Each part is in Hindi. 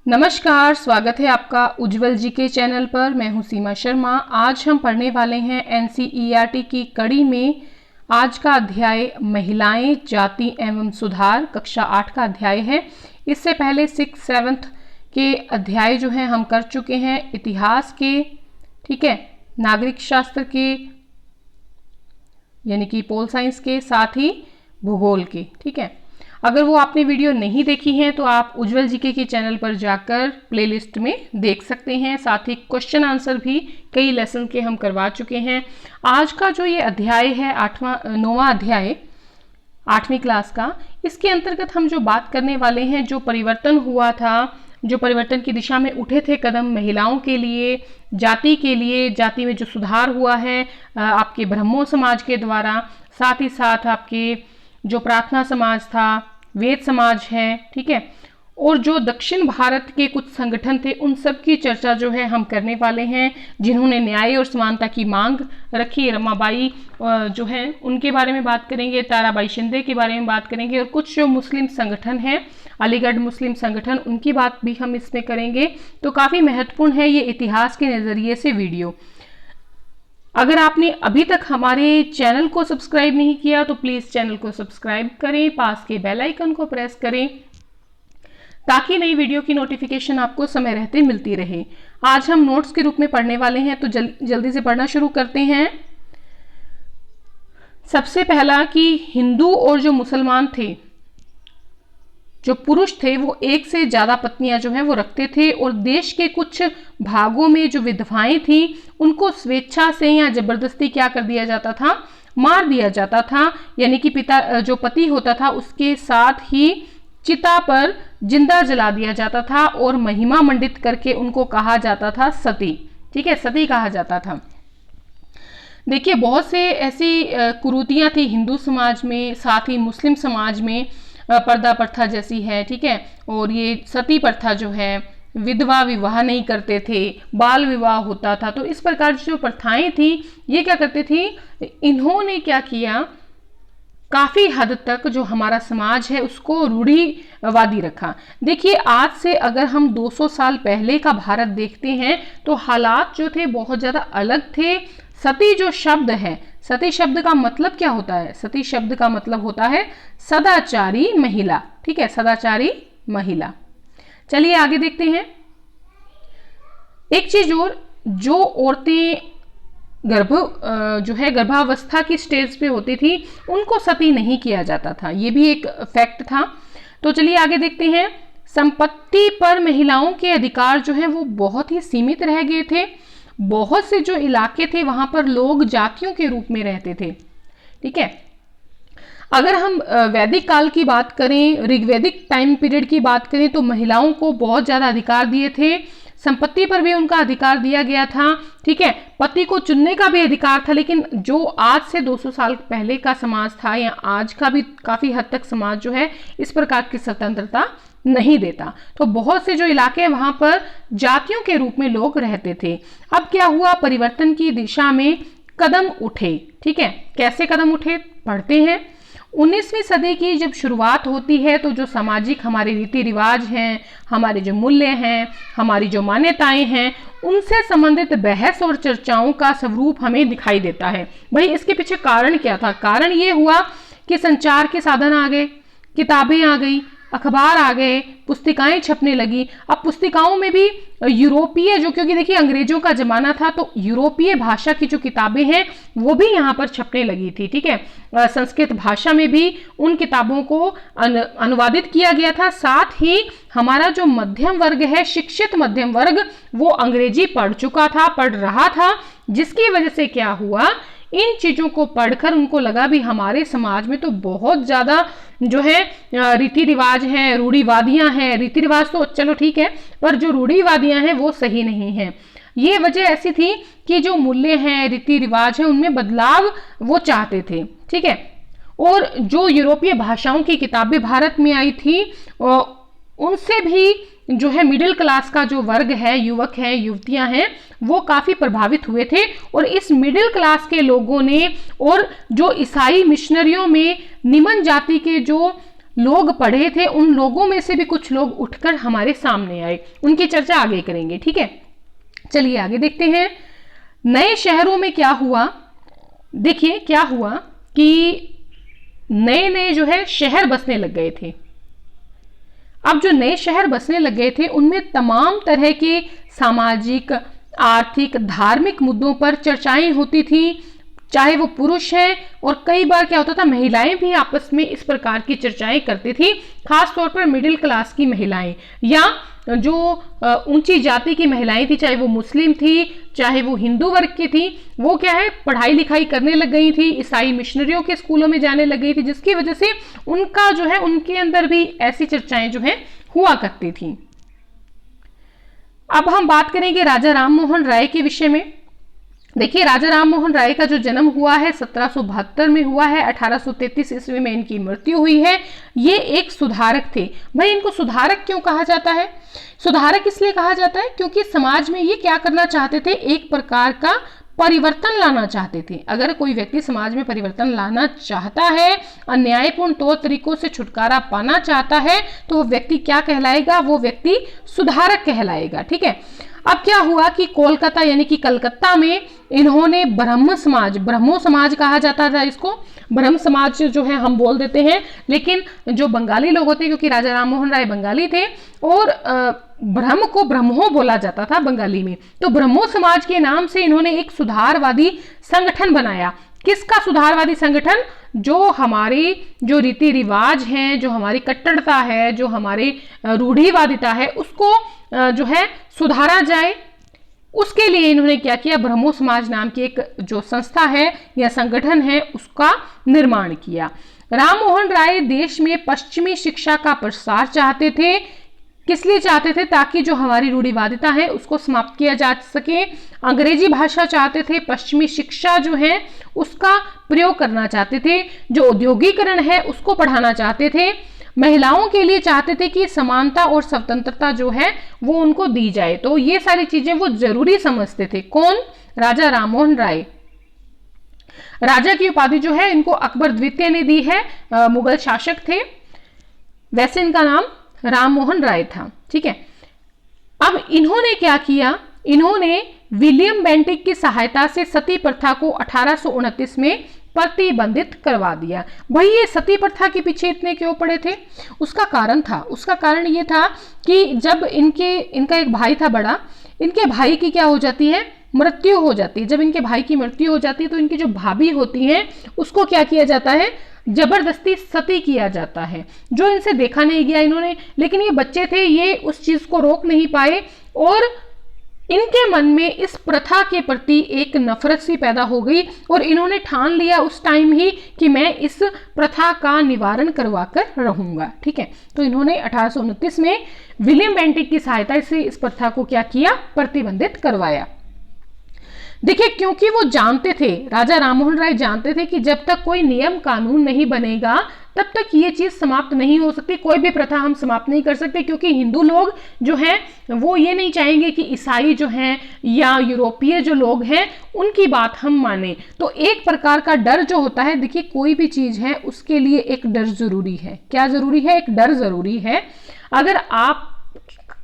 नमस्कार, स्वागत है आपका उज्जवल जी के चैनल पर। मैं हूं सीमा शर्मा। आज हम पढ़ने वाले हैं एनसीईआरटी की कड़ी में आज का अध्याय महिलाएं, जाति एवं सुधार, कक्षा 8 का अध्याय है। इससे पहले 6th 7th के अध्याय जो हैं हम कर चुके हैं, इतिहास के, ठीक है, नागरिक शास्त्र के यानी कि पोल साइंस के, साथ ही भूगोल के, ठीक है। अगर वो आपने वीडियो नहीं देखी है तो आप उज्जवल जीके के चैनल पर जाकर प्लेलिस्ट में देख सकते हैं। साथ ही क्वेश्चन आंसर भी कई लेसन के हम करवा चुके हैं। आज का जो ये अध्याय है 9वां अध्याय 8वीं क्लास का, इसके अंतर्गत हम जो बात करने वाले हैं, जो परिवर्तन हुआ था, जो परिवर्तन की दिशा में उठे थे कदम महिलाओं के लिए, जाति के लिए, जाति में जो सुधार हुआ है आपके ब्रह्मो समाज के द्वारा, साथ ही साथ आपके जो प्रार्थना समाज था, वेद समाज है, ठीक है, और जो दक्षिण भारत के कुछ संगठन थे, उन सब की चर्चा जो है हम करने वाले हैं, जिन्होंने न्याय और समानता की मांग रखी। रमाबाई जो है उनके बारे में बात करेंगे, ताराबाई शिंदे के बारे में बात करेंगे, और कुछ जो मुस्लिम संगठन हैं, अलीगढ़ मुस्लिम संगठन, उनकी बात भी हम इसमें करेंगे। तो काफ़ी महत्वपूर्ण है ये इतिहास के नज़रिए से वीडियो। अगर आपने अभी तक हमारे चैनल को सब्सक्राइब नहीं किया तो प्लीज़ चैनल को सब्सक्राइब करें, पास के बेल आइकन को प्रेस करें ताकि नई वीडियो की नोटिफिकेशन आपको समय रहते मिलती रहे। आज हम नोट्स के रूप में पढ़ने वाले हैं, तो जल्दी से पढ़ना शुरू करते हैं। सबसे पहला कि हिंदू और जो मुसलमान थे, जो पुरुष थे, वो एक से ज़्यादा पत्नियां जो है वो रखते थे, और देश के कुछ भागों में जो विधवाएं थी उनको स्वेच्छा से या जबरदस्ती क्या कर दिया जाता था, मार दिया जाता था। यानी कि पिता जो पति होता था उसके साथ ही चिता पर जिंदा जला दिया जाता था, और महिमा मंडित करके उनको कहा जाता था सती, ठीक है, सती कहा जाता था। देखिए, बहुत से ऐसी कुरीतियां थी हिंदू समाज में, साथ ही मुस्लिम समाज में पर्दा प्रथा जैसी है, ठीक है, और ये सती प्रथा जो है, विधवा विवाह नहीं करते थे, बाल विवाह होता था। तो इस प्रकार जो प्रथाएं थी, ये क्या करते थे, इन्होंने क्या किया, काफ़ी हद तक जो हमारा समाज है उसको रूढ़िवादी रखा। देखिए, आज से अगर हम 200 साल पहले का भारत देखते हैं तो हालात जो थे बहुत ज़्यादा अलग थे। सती जो शब्द है, सती शब्द का मतलब क्या होता है? सती शब्द का मतलब होता है सदाचारी महिला, ठीक है, सदाचारी महिला। चलिए आगे देखते हैं। एक चीज और, जो औरतें जो है गर्भावस्था की स्टेज पे होती थी, उनको सती नहीं किया जाता था, ये भी एक फैक्ट था। तो चलिए आगे देखते हैं। संपत्ति पर महिलाओं के अधिकार जो है वो बहुत ही सीमित रह गए थे। बहुत से जो इलाके थे वहां पर लोग जातियों के रूप में रहते थे, ठीक है। अगर हम वैदिक काल की बात करें, ऋग्वैदिक टाइम पीरियड की बात करें, तो महिलाओं को बहुत ज़्यादा अधिकार दिए थे। संपत्ति पर भी उनका अधिकार दिया गया था, ठीक है, पति को चुनने का भी अधिकार था। लेकिन जो आज से 200 साल पहले का समाज था, या आज का भी काफ़ी हद तक समाज जो है इस प्रकार की स्वतंत्रता नहीं देता। तो बहुत से जो इलाके हैं वहां पर जातियों के रूप में लोग रहते थे। अब क्या हुआ, परिवर्तन की दिशा में कदम उठे, ठीक है। कैसे कदम उठे, पढ़ते हैं। 19वीं सदी की जब शुरुआत होती है तो जो सामाजिक हमारे रीति रिवाज हैं, हमारे जो मूल्य हैं, हमारी जो मान्यताएं हैं, उनसे संबंधित बहस और चर्चाओं का स्वरूप हमें दिखाई देता है। भाई, इसके पीछे कारण क्या था? कारण ये हुआ कि संचार के साधन आ गए, किताबें आ गई, अखबार आ गए, पुस्तिकाएं छपने लगी। अब पुस्तिकाओं में भी यूरोपीय, जो, क्योंकि देखिए अंग्रेजों का जमाना था, तो यूरोपीय भाषा की जो किताबें हैं वो भी यहाँ पर छपने लगी थी, ठीक है। संस्कृत भाषा में भी उन किताबों को अनुवादित किया गया था। साथ ही हमारा जो मध्यम वर्ग है, शिक्षित मध्यम वर्ग, वो अंग्रेजी पढ़ चुका था, पढ़ रहा था, जिसकी वजह से क्या हुआ, इन चीज़ों को पढ़कर उनको लगा भी हमारे समाज में तो बहुत ज़्यादा जो है रीति रिवाज हैं, रूढ़िवादियाँ हैं। रीति रिवाज तो चलो ठीक है, पर जो रूढ़िवादियाँ हैं वो सही नहीं है। ये वजह ऐसी थी कि जो मूल्य हैं, रीति रिवाज हैं, उनमें बदलाव वो चाहते थे, ठीक है। और जो यूरोपीय भाषाओं की किताबें भारत में आई थी, उनसे भी जो है मिडिल क्लास का जो वर्ग है, युवक है, युवतियां हैं, वो काफ़ी प्रभावित हुए थे। और इस मिडिल क्लास के लोगों ने, और जो ईसाई मिशनरियों में निम्न जाति के जो लोग पढ़े थे उन लोगों में से भी कुछ लोग उठकर हमारे सामने आए, उनकी चर्चा आगे करेंगे। ठीक है, चलिए आगे देखते हैं। नए शहरों में क्या हुआ, देखिए क्या हुआ कि नए नए जो है शहर बसने लग गए थे। अब जो नए शहर बसने लग गए थे उनमें तमाम तरह के सामाजिक, आर्थिक, धार्मिक मुद्दों पर चर्चाएं होती थी, चाहे वो पुरुष हैं, और कई बार क्या होता था महिलाएं भी आपस में इस प्रकार की चर्चाएं करती थी, खास तौर पर मिडिल क्लास की महिलाएं या जो ऊंची जाति की महिलाएं थी, चाहे वो मुस्लिम थी चाहे वो हिंदू वर्ग की थी, वो क्या है पढ़ाई लिखाई करने लग गई थी, ईसाई मिशनरियों के स्कूलों में जाने लग गई थी, जिसकी वजह से उनका जो है उनके अंदर भी ऐसी चर्चाएं जो है हुआ करती थी। अब हम बात करेंगे राजा राममोहन राय के विषय में। देखिए राजा राममोहन राय का जो जन्म हुआ है 1772 में हुआ है, 1833 ईस्वी में इनकी मृत्यु हुई है। ये एक सुधारक थे। भाई इनको सुधारक क्यों कहा जाता है? सुधारक इसलिए कहा जाता है क्योंकि समाज में ये क्या करना चाहते थे, एक प्रकार का परिवर्तन लाना चाहते थे। अगर कोई व्यक्ति समाज में परिवर्तन लाना चाहता है, अन्यायपूर्ण तौर तरीकों से छुटकारा पाना चाहता है, तो वो व्यक्ति क्या कहलाएगा? वो व्यक्ति सुधारक कहलाएगा। ठीक है, अब क्या हुआ कि कोलकाता यानी कि कलकत्ता में इन्होंने ब्रह्म समाज, ब्रह्मो समाज कहा जाता था इसको, ब्रह्म समाज जो है हम बोल देते हैं, लेकिन जो बंगाली लोग होते हैं, क्योंकि राजा राममोहन राय बंगाली थे और ब्रह्म को ब्रह्मो बोला जाता था बंगाली में, तो ब्रह्मो समाज के नाम से इन्होंने एक सुधारवादी संगठन बनाया। किसका सुधारवादी संगठन? जो हमारी जो रीति रिवाज हैं, जो हमारी कट्टरता है, जो हमारी रूढ़िवादिता है, उसको जो है सुधारा जाए, उसके लिए इन्होंने क्या किया? ब्रह्मो समाज नाम की एक जो संस्था है या संगठन है उसका निर्माण किया। राममोहन राय देश में पश्चिमी शिक्षा का प्रसार चाहते थे। किस लिए चाहते थे? ताकि जो हमारी रूढ़िवादिता है उसको समाप्त किया जा सके। अंग्रेजी भाषा चाहते थे, पश्चिमी शिक्षा जो है उसका प्रयोग करना चाहते थे, जो औद्योगिकरण है उसको बढ़ाना चाहते थे, महिलाओं के लिए चाहते थे कि समानता और स्वतंत्रता जो है वो उनको दी जाए। तो ये सारी चीजें वो जरूरी समझते थे। कौन? राजा राममोहन राय। राजा की उपाधि जो है इनको अकबर द्वितीय ने दी है, मुगल शासक थे, वैसे इनका नाम राममोहन राय था। ठीक है, अब इन्होंने क्या किया? इन्होंने विलियम बेंटिक की सहायता से सती प्रथा को 1829 में प्रतिबंधित करवा दिया। भाई ये सती प्रथा के पीछे इतने क्यों पड़े थे? उसका कारण था, उसका कारण ये था कि जब इनका एक भाई था बड़ा, इनके भाई की क्या हो जाती है? मृत्यु हो जाती है। जब इनके भाई की मृत्यु हो जाती है तो इनकी जो भाभी होती हैं उसको क्या किया जाता है? जबरदस्ती सती किया जाता है, जो इनसे देखा नहीं गया इन्होंने, लेकिन ये बच्चे थे, ये उस चीज को रोक नहीं पाए और इनके मन में इस प्रथा के प्रति एक नफरत सी पैदा हो गई और इन्होंने ठान लिया उस टाइम ही कि मैं इस प्रथा का निवारण करवा कर रहूंगा। ठीक है, तो इन्होंने 1829 में विलियम बेंटिक की सहायता से इस प्रथा को क्या किया? प्रतिबंधित करवाया। देखिए, क्योंकि वो जानते थे, राजा राममोहन राय जानते थे कि जब तक कोई नियम कानून नहीं बनेगा तब तक ये चीज समाप्त नहीं हो सकती, कोई भी प्रथा हम समाप्त नहीं कर सकते, क्योंकि हिंदू लोग जो हैं वो ये नहीं चाहेंगे कि ईसाई जो हैं या यूरोपीय जो लोग हैं उनकी बात हम माने। तो एक प्रकार का डर जो होता है, देखिए कोई भी चीज है उसके लिए एक डर जरूरी है। क्या जरूरी है? एक डर जरूरी है। अगर आप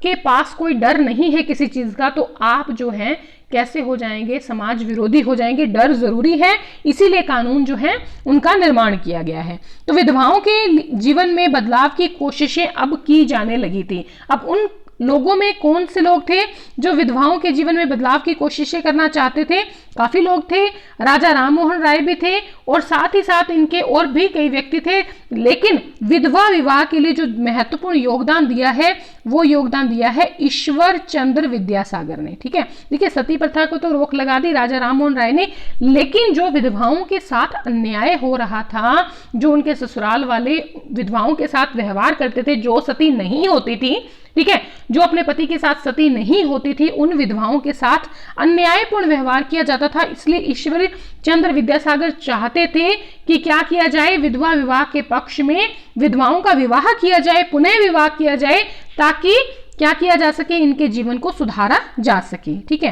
के पास कोई डर नहीं है किसी चीज का तो आप जो है कैसे हो जाएंगे? समाज विरोधी हो जाएंगे। डर जरूरी है, इसीलिए कानून जो है उनका निर्माण किया गया है। तो विधवाओं के जीवन में बदलाव की कोशिशें अब की जाने लगी थी। अब उन लोगों में कौन से लोग थे जो विधवाओं के जीवन में बदलाव की कोशिशें करना चाहते थे? काफी लोग थे, राजा राममोहन राय भी थे और साथ ही साथ इनके और भी कई व्यक्ति थे, लेकिन विधवा विवाह के लिए जो महत्वपूर्ण योगदान दिया है वो योगदान दिया है ईश्वर चंद्र विद्यासागर ने। ठीक है, देखिए सती प्रथा को तो रोक लगा दी राजा राममोहन राय ने, लेकिन जो विधवाओं के साथ अन्याय हो रहा था, जो उनके ससुराल वाले विधवाओं के साथ व्यवहार करते थे, जो सती नहीं होती थी, ठीक है, जो अपने पति के साथ सती नहीं होती थी, उन विधवाओं के साथ अन्यायपूर्ण व्यवहार किया जाता था। इसलिए ईश्वर चंद्र विद्यासागर चाहते थे कि क्या किया जाए? विधवा विवाह के पक्ष में विधवाओं का विवाह किया जाए, पुनः विवाह किया जाए, ताकि क्या किया जा सके? इनके जीवन को सुधारा जा सके। ठीक है,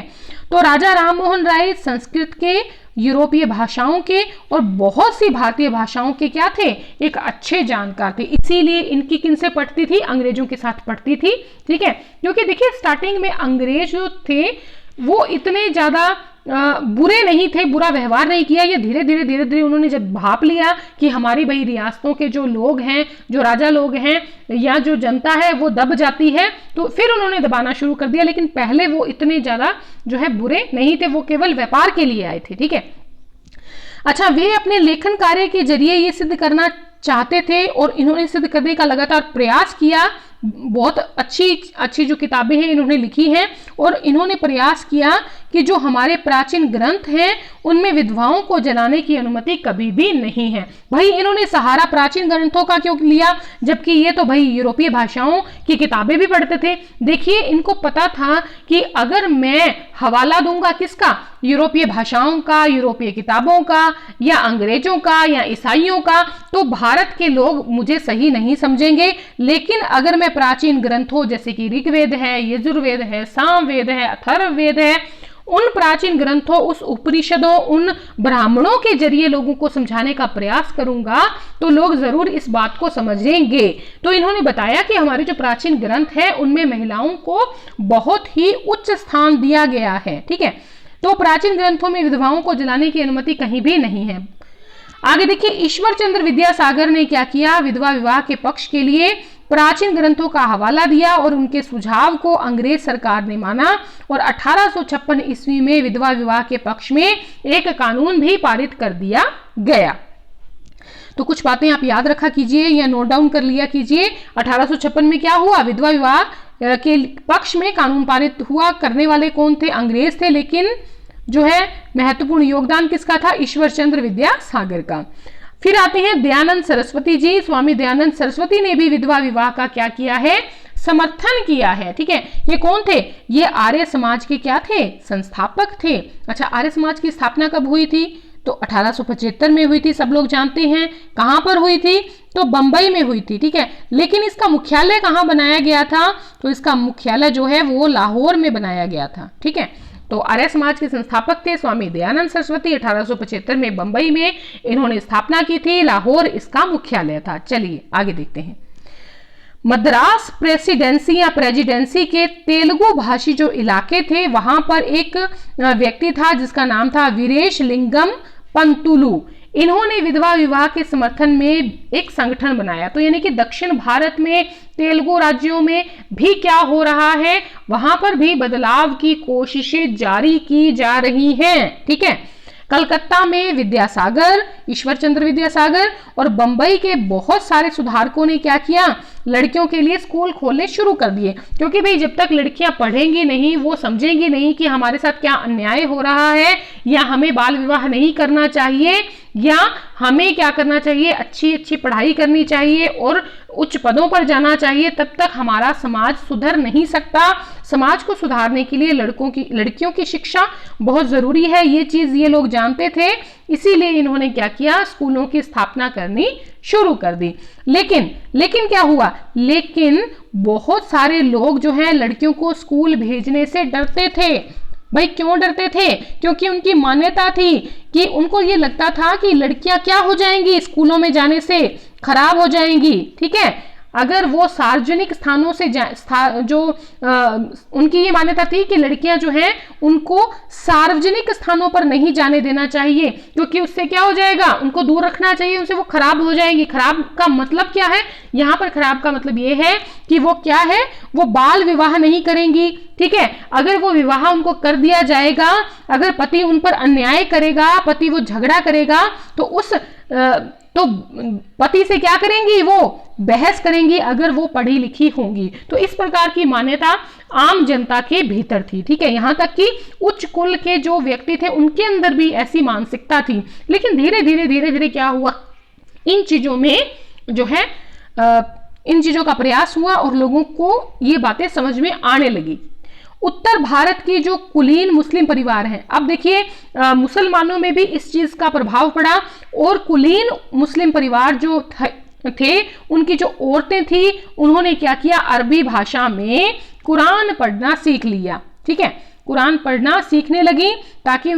तो राजा राममोहन राय संस्कृत के यूरोपीय भाषाओं के और बहुत सी भारतीय भाषाओं के क्या थे, एक अच्छे जानकार थे। इसीलिए इनकी किनसे पटती थी, अंग्रेजों के साथ पटती थी। ठीक है, क्योंकि देखिए स्टार्टिंग में अंग्रेज जो थे वो इतने ज्यादा बुरे नहीं थे, बुरा व्यवहार नहीं किया। ये धीरे धीरे उन्होंने जब भाप लिया कि हमारी भाई रियासतों के जो लोग हैं, जो राजा लोग हैं या जो जनता है वो दब जाती है, तो फिर उन्होंने दबाना शुरू कर दिया। लेकिन पहले वो इतने ज्यादा जो है बुरे नहीं थे, वो केवल व्यापार के लिए आए थे। ठीक है, अच्छा, वे अपने लेखन कार्य के जरिए ये सिद्ध करना चाहते थे और इन्होंने सिद्ध करने का लगातार प्रयास किया। बहुत अच्छी जो किताबें हैं इन्होंने लिखी हैं और इन्होंने प्रयास किया कि जो हमारे प्राचीन ग्रंथ हैं उनमें विधवाओं को जलाने की अनुमति कभी भी नहीं है। भाई इन्होंने सहारा प्राचीन ग्रंथों का क्यों लिया, जबकि ये तो भाई यूरोपीय भाषाओं की किताबें भी पढ़ते थे। देखिए इनको पता था कि अगर मैं हवाला दूंगा किसका, यूरोपीय भाषाओं का, यूरोपीय किताबों का या अंग्रेजों का या ईसाइयों का, तो भारत के लोग मुझे सही नहीं समझेंगे। लेकिन अगर मैं प्राचीन ग्रंथों जैसे कि ऋग्वेद है, यजुर्वेद है, सामवेद है, अथर्ववेद है, उन प्राचीन ग्रंथों, उस उपनिषदों, उन ब्राह्मणों के जरिए लोगों को समझाने का प्रयास करूंगा तो लोग जरूर इस बात को समझेंगे। तो इन्होंने बताया कि हमारे जो प्राचीन ग्रंथ है उनमें महिलाओं को बहुत ही उच्च स्थान दिया गया है। ठीक है, तो प्राचीन ग्रंथों में विधवाओं को जलाने की अनुमति कहीं भी नहीं है। आगे देखिए, ईश्वर चंद्र विद्यासागर ने क्या किया, विधवा विवाह के पक्ष के लिए प्राचीन ग्रंथों का हवाला दिया और उनके सुझाव को अंग्रेज सरकार ने माना और 1856 ईस्वी में विधवा विवाह के पक्ष में एक कानून भी पारित कर दिया गया। तो कुछ बातें आप याद रखा कीजिए या नोट डाउन कर लिया कीजिए। 1856 में क्या हुआ, विधवा विवाह के पक्ष में कानून पारित हुआ। करने वाले कौन थे, अंग्रेज थे, लेकिन जो है महत्वपूर्ण योगदान किसका था, ईश्वर चंद्र विद्यासागर का। फिर आते हैं दयानंद सरस्वती जी। स्वामी दयानंद सरस्वती ने भी विधवा विवाह का क्या किया है, समर्थन किया है। ठीक है, ये कौन थे, ये आर्य समाज के क्या थे, संस्थापक थे। अच्छा, आर्य समाज की स्थापना कब हुई थी, तो 1875 में हुई थी, सब लोग जानते हैं। कहां पर हुई थी, तो बंबई में हुई थी। ठीक है, लेकिन इसका मुख्यालय कहां बनाया गया था, तो इसका मुख्यालय जो है वो लाहौर में बनाया गया था। ठीक है, तो आर्य समाज के संस्थापक थे स्वामी दयानंद सरस्वती। 1875 में बंबई में इन्होंने स्थापना की थी, लाहौर इसका मुख्यालय था। चलिए आगे देखते हैं। मद्रास प्रेसिडेंसी या प्रेसिडेंसी के तेलुगु भाषी जो इलाके थे वहां पर एक व्यक्ति था जिसका नाम था वीरेश लिंगम पंतुलु। इन्होंने विधवा विवाह के समर्थन में एक संगठन बनाया। तो यानी कि दक्षिण भारत में तेलुगु राज्यों में भी क्या हो रहा है, वहां पर भी बदलाव की कोशिशें जारी की जा रही हैं। ठीक है, कलकत्ता में विद्यासागर, ईश्वर चंद्र विद्यासागर और बंबई के बहुत सारे सुधारकों ने क्या किया, लड़कियों के लिए स्कूल खोलने शुरू कर दिए। क्योंकि भाई जब तक लड़कियां पढ़ेंगी नहीं, वो समझेंगी नहीं कि हमारे साथ क्या अन्याय हो रहा है, या हमें बाल विवाह नहीं करना चाहिए, या हमें क्या करना चाहिए, अच्छी अच्छी पढ़ाई करनी चाहिए और उच्च पदों पर जाना चाहिए, तब तक हमारा समाज सुधर नहीं सकता। समाज को सुधारने के लिए लड़कियों की शिक्षा बहुत जरूरी है, ये चीज ये लोग जानते थे। इसीलिए इन्होंने क्या किया, स्कूलों की स्थापना करनी शुरू कर दी। लेकिन क्या हुआ, लेकिन बहुत सारे लोग जो हैं लड़कियों को स्कूल भेजने से डरते थे। भाई क्यों डरते थे, क्योंकि उनकी मान्यता थी कि उनको ये लगता था कि लड़कियां क्या हो जाएंगी, स्कूलों में जाने से खराब हो जाएंगी। ठीक है, अगर वो सार्वजनिक स्थानों से उनकी ये मान्यता थी कि लड़कियां जो हैं उनको सार्वजनिक स्थानों पर नहीं जाने देना चाहिए, क्योंकि उससे क्या हो जाएगा, उनको दूर रखना चाहिए, उनसे वो खराब हो जाएंगी। खराब का मतलब क्या है, यहाँ पर खराब का मतलब ये है कि वो क्या है, वो बाल विवाह नहीं करेंगी। ठीक है, अगर वो विवाह उनको कर दिया जाएगा, अगर पति उन पर अन्याय करेगा, पति वो झगड़ा करेगा, तो पति से क्या करेंगी, वो बहस करेंगी अगर वो पढ़ी लिखी होंगी। तो इस प्रकार की मान्यता आम जनता के भीतर थी। ठीक है, यहां तक कि उच्च कुल के जो व्यक्ति थे उनके अंदर भी ऐसी मानसिकता थी। लेकिन धीरे धीरे क्या हुआ, इन चीजों में जो है इन चीजों का प्रयास हुआ और लोगों को ये बातें समझ में आने लगी। उत्तर भारत की जो कुलीन मुस्लिम परिवार हैं, अब देखिए मुसलमानों में भी इस चीज का प्रभाव पड़ा और कुलीन मुस्लिम परिवार जो थे, उनकी जो औरतें थी, उन्होंने क्या किया, अरबी भाषा में कुरान पढ़ना सीख लिया। ठीक है, कुरान पढ़ना सीखने लगी ताकि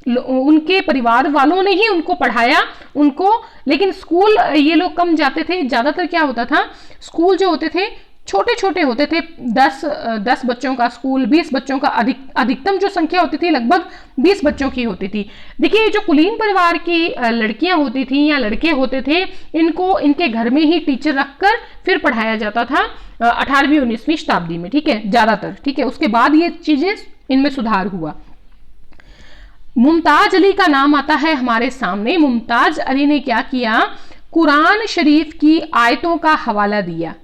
उनके परिवार वालों ने ही उनको पढ़ाया उनको। लेकिन स्कूल ये लोग कम जाते थे, ज्यादातर क्या होता था, स्कूल जो होते थे छोटे छोटे होते थे, 10 बच्चों का स्कूल, 20 बच्चों का, अधिकतम जो संख्या होती थी लगभग 20 बच्चों की होती थी। देखिए जो कुलीन परिवार की लड़कियां होती थी या लड़के होते थे, इनको इनके घर में ही टीचर रखकर फिर पढ़ाया जाता था 18वीं 19वीं शताब्दी में, ठीक है, ज्यादातर, ठीक है। उसके बाद ये चीजें इनमें सुधार हुआ। मुमताज अली का नाम आता है हमारे सामने। मुमताज अली ने क्या किया, कुरान शरीफ की आयतों का हवाला दिया,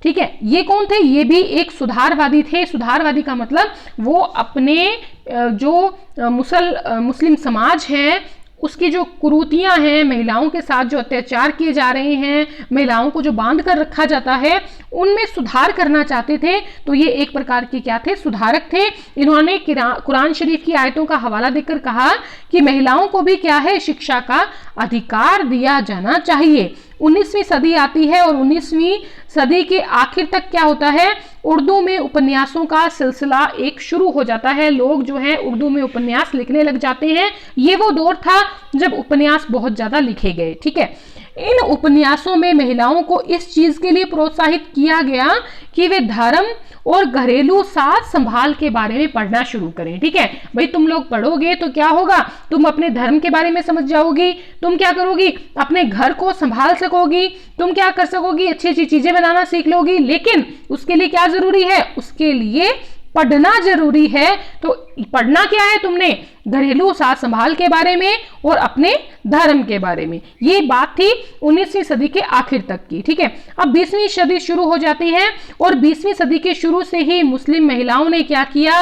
ठीक है। ये कौन थे, ये भी एक सुधारवादी थे। सुधारवादी का मतलब वो अपने जो मुस्लिम समाज है उसकी जो कुरीतियां हैं, महिलाओं के साथ जो अत्याचार किए जा रहे हैं, महिलाओं को जो बांध कर रखा जाता है, उनमें सुधार करना चाहते थे। तो ये एक प्रकार के क्या थे, सुधारक थे। इन्होंने कुरान शरीफ की आयतों का हवाला देकर कहा कि महिलाओं को भी क्या है, शिक्षा का अधिकार दिया जाना चाहिए। 19वीं सदी आती है और 19वीं सदी के आखिर तक क्या होता है, उर्दू में उपन्यासों का सिलसिला एक शुरू हो जाता है। लोग जो है उर्दू में उपन्यास लिखने लग जाते हैं। ये वो दौर था जब उपन्यास बहुत ज्यादा लिखे गए, ठीक है। इन उपन्यासों में महिलाओं को इस चीज के लिए प्रोत्साहित किया गया कि वे धर्म और घरेलू साज संभाल के बारे में पढ़ना शुरू करें, ठीक है। भाई तुम लोग पढ़ोगे तो क्या होगा, तुम अपने धर्म के बारे में समझ जाओगी, तुम क्या करोगी, अपने घर को संभाल सकोगी, तुम क्या कर सकोगी, अच्छी अच्छी चीजें बनाना सीख लोगी। लेकिन उसके लिए क्या जरूरी है, उसके लिए पढ़ना जरूरी है। तो पढ़ना क्या है तुमने, घरेलू साज संभाल के बारे में और अपने धर्म के बारे में। ये बात थी 19वीं सदी के आखिर तक की, ठीक है। अब 20वीं सदी शुरू हो जाती है और 20वीं सदी के शुरू से ही मुस्लिम महिलाओं ने क्या किया,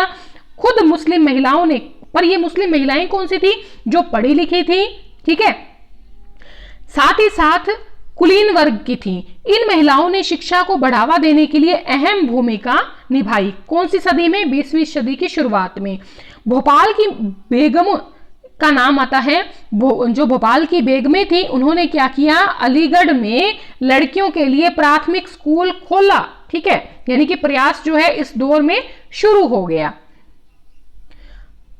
खुद मुस्लिम महिलाओं ने, पर ये मुस्लिम महिलाएं कौन सी थी, जो पढ़ी लिखी थी, ठीक है, साथ ही साथ कुलीन वर्ग की थी। इन महिलाओं ने शिक्षा को बढ़ावा देने के लिए अहम भूमिका निभाई। कौन सी सदी में, 20वीं सदी की शुरुआत में। भोपाल की बेगम का नाम आता है। जो भोपाल की बेगमें थी, उन्होंने क्या किया, अलीगढ़ में लड़कियों के लिए प्राथमिक स्कूल खोला, ठीक है। यानी कि प्रयास जो है इस दौर में शुरू हो गया।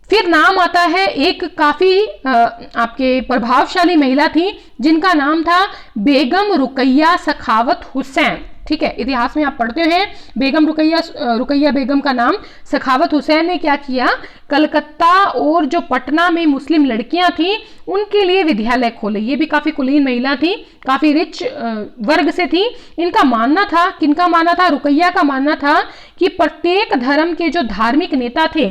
फिर नाम आता है एक काफी आपके प्रभावशाली महिला थी जिनका नाम था बेगम रुकैया सखावत हुसैन, ठीक है। इतिहास में आप पढ़ते हैं बेगम रुकैया बेगम का नाम सखावत हुसैन ने क्या किया, कलकत्ता और जो पटना में मुस्लिम लड़कियां थी उनके लिए विद्यालय खोले। ये भी काफी कुलीन महिला थी, काफी रिच वर्ग से थी। इनका मानना था, किनका मानना था, रुकैया का मानना था कि प्रत्येक धर्म के जो धार्मिक नेता थे,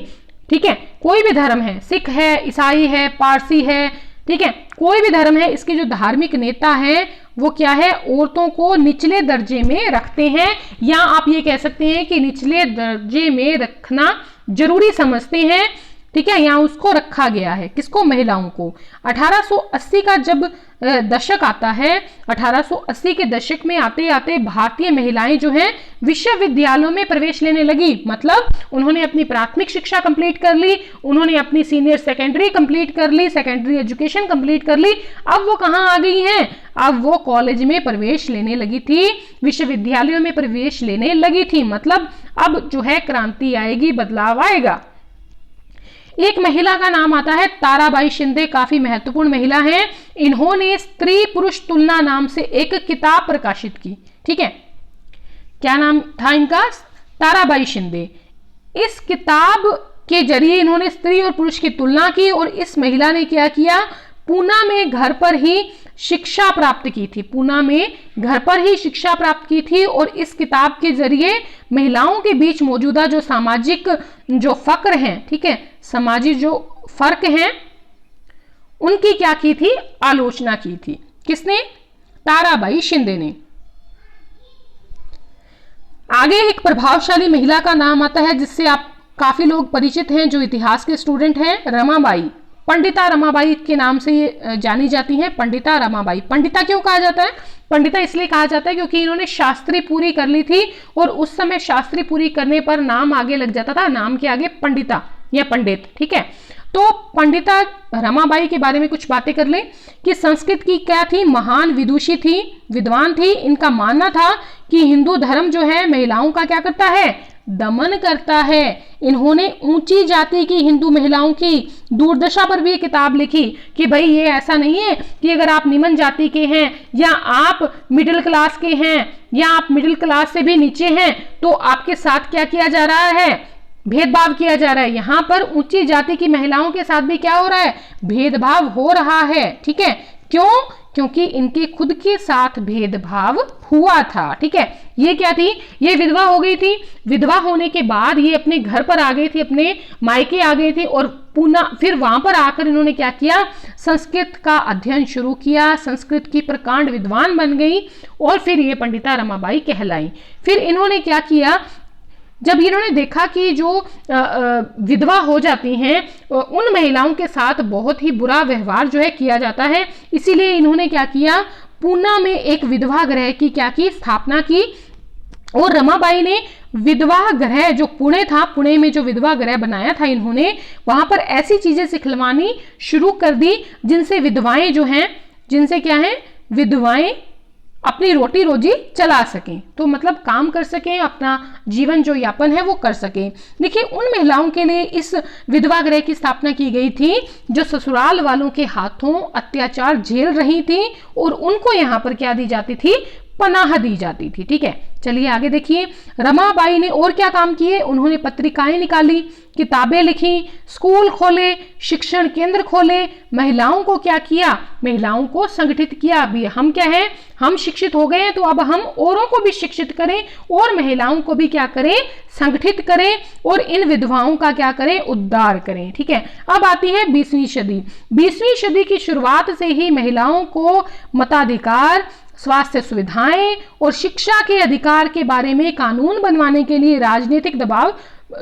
ठीक है, कोई भी धर्म है, सिख है, ईसाई है, पारसी है, ठीक है, कोई भी धर्म है, इसके जो धार्मिक नेता है वो क्या है, औरतों को निचले दर्जे में रखते हैं, या आप ये कह सकते हैं कि निचले दर्जे में रखना जरूरी समझते हैं, ठीक है। यहाँ उसको रखा गया है, किसको, महिलाओं को। 1880 का जब दशक आता है, 1880 के दशक में आते आते भारतीय महिलाएं जो हैं विश्वविद्यालयों में प्रवेश लेने लगी। मतलब उन्होंने अपनी प्राथमिक शिक्षा कंप्लीट कर ली, उन्होंने अपनी सीनियर सेकेंडरी कंप्लीट कर ली, सेकेंडरी एजुकेशन कंप्लीट कर ली। अब वो कहाँ आ गई हैं, अब वो कॉलेज में प्रवेश लेने लगी थी, विश्वविद्यालयों में प्रवेश लेने लगी थी। मतलब अब जो है क्रांति आएगी, बदलाव आएगा। एक महिला का नाम आता है ताराबाई शिंदे, काफी महत्वपूर्ण महिला हैं। इन्होंने स्त्री पुरुष तुलना नाम से एक किताब प्रकाशित की, ठीक है। क्या नाम था इनका, ताराबाई शिंदे। इस किताब के जरिए इन्होंने स्त्री और पुरुष की तुलना की और इस महिला ने क्या किया, पूना में घर पर ही शिक्षा प्राप्त की थी, पूना में घर पर ही शिक्षा प्राप्त की थी। और इस किताब के जरिए महिलाओं के बीच मौजूदा जो सामाजिक जो फक्र हैं, ठीक है, सामाजिक जो फर्क हैं, उनकी क्या की थी, आलोचना की थी। किसने, ताराबाई शिंदे ने। आगे एक प्रभावशाली महिला का नाम आता है जिससे आप काफी लोग परिचित हैं, जो इतिहास के स्टूडेंट हैं, रमाबाई। पंडिता रमाबाई के नाम से ये जानी जाती हैं, पंडिता रमाबाई। पंडिता क्यों कहा जाता है, पंडिता इसलिए कहा जाता है क्योंकि इन्होंने शास्त्री पूरी कर ली थी और उस समय शास्त्री पूरी करने पर नाम आगे लग जाता था, नाम के आगे पंडिता या पंडित, ठीक है। तो पंडिता रमाबाई के बारे में कुछ बातें कर लें कि संस्कृत की क्या थी, महान विदुषी थी, विद्वान थी। इनका मानना था कि हिंदू धर्म जो है महिलाओं का क्या करता है, दमन करता है। इन्होंने ऊंची जाति की हिंदू महिलाओं की दुर्दशा पर भी किताब लिखी कि भाई ये ऐसा नहीं है कि अगर आप निम्न जाति के हैं या आप मिडिल क्लास के हैं या आप मिडिल क्लास से भी नीचे हैं तो आपके साथ क्या किया जा रहा है, भेदभाव किया जा रहा है। यहां पर ऊंची जाति की महिलाओं के साथ भी क्या हो रहा है, भेदभाव हो रहा है। ठीक है, क्यों? क्योंकि इनके खुद के साथ भेदभाव हुआ था। ठीक है, ये क्या थी, ये विधवा हो गई थी। विधवा होने के बाद ये अपने घर पर आ गई थी, अपने मायके आ गई थी और पुनः फिर वहां पर आकर इन्होंने क्या किया, संस्कृत का अध्ययन शुरू किया, संस्कृत की प्रकांड विद्वान बन गई और फिर ये पंडिता रमाबाई कहलाई। फिर इन्होंने क्या किया, जब इन्होंने देखा कि जो विधवा हो जाती हैं उन महिलाओं के साथ बहुत ही बुरा व्यवहार जो है किया जाता है, इसीलिए इन्होंने क्या किया, पूना में एक विधवा गृह की क्या की, स्थापना की। और रमाबाई ने विधवा गृह जो पुणे था, पुणे में जो विधवा गृह बनाया था इन्होंने, वहां पर ऐसी चीजें सिखलवानी शुरू कर दी जिनसे विधवाएं जो हैं, जिनसे क्या है, विधवाएं अपनी रोटी रोजी चला सकें, तो मतलब काम कर सकें, अपना जीवन जो यापन है वो कर सकें। देखिए, उन महिलाओं के लिए इस विधवा गृह की स्थापना की गई थी जो ससुराल वालों के हाथों अत्याचार झेल रही थी और उनको यहाँ पर क्या दी जाती थी, पनाह दी जाती थी। ठीक है, चलिए आगे देखिए, रमाबाई ने और क्या काम किए, उन्होंने पत्रिकाएं निकाली, किताबें लिखी, स्कूल खोले, शिक्षण केंद्र खोले, महिलाओं को क्या किया, महिलाओं को संगठित किया। अभी हम क्या है, हम शिक्षित हो गए हैं तो अब हम औरों को भी शिक्षित करें और महिलाओं को भी क्या करें, संगठित करें और इन विधवाओं का क्या करें, उद्धार करें। ठीक है, अब आती है 20वीं सदी। 20वीं सदी की शुरुआत से ही महिलाओं को मताधिकार, स्वास्थ्य सुविधाएं और शिक्षा के अधिकार के बारे में कानून बनवाने के लिए राजनीतिक दबाव